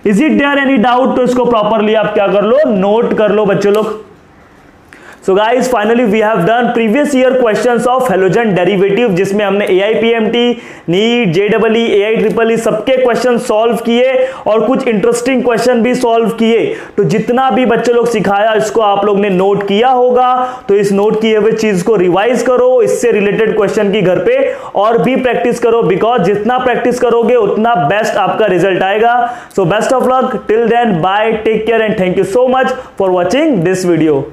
Is it there any doubt? तो इसको प्रॉपरली आप क्या कर लो, नोट कर लो बच्चों लोग। So guys, finally we have done previous year questions of halogen derivative, जिसमें हमने AIPMT, NEET, JEE, AIEEE सबके क्वेश्चन सॉल्व किए और कुछ इंटरेस्टिंग क्वेश्चन भी सॉल्व किए। तो जितना भी बच्चे लोग सिखाया इसको आप लोग ने नोट किया होगा, तो इस नोट किए हुए चीज को रिवाइज करो, इससे रिलेटेड क्वेश्चन की घर पे और भी प्रैक्टिस करो, बिकॉज जितना प्रैक्टिस करोगे उतना बेस्ट आपका रिजल्ट आएगा। So best of luck, till then bye, take care and thank you so much for watching this video.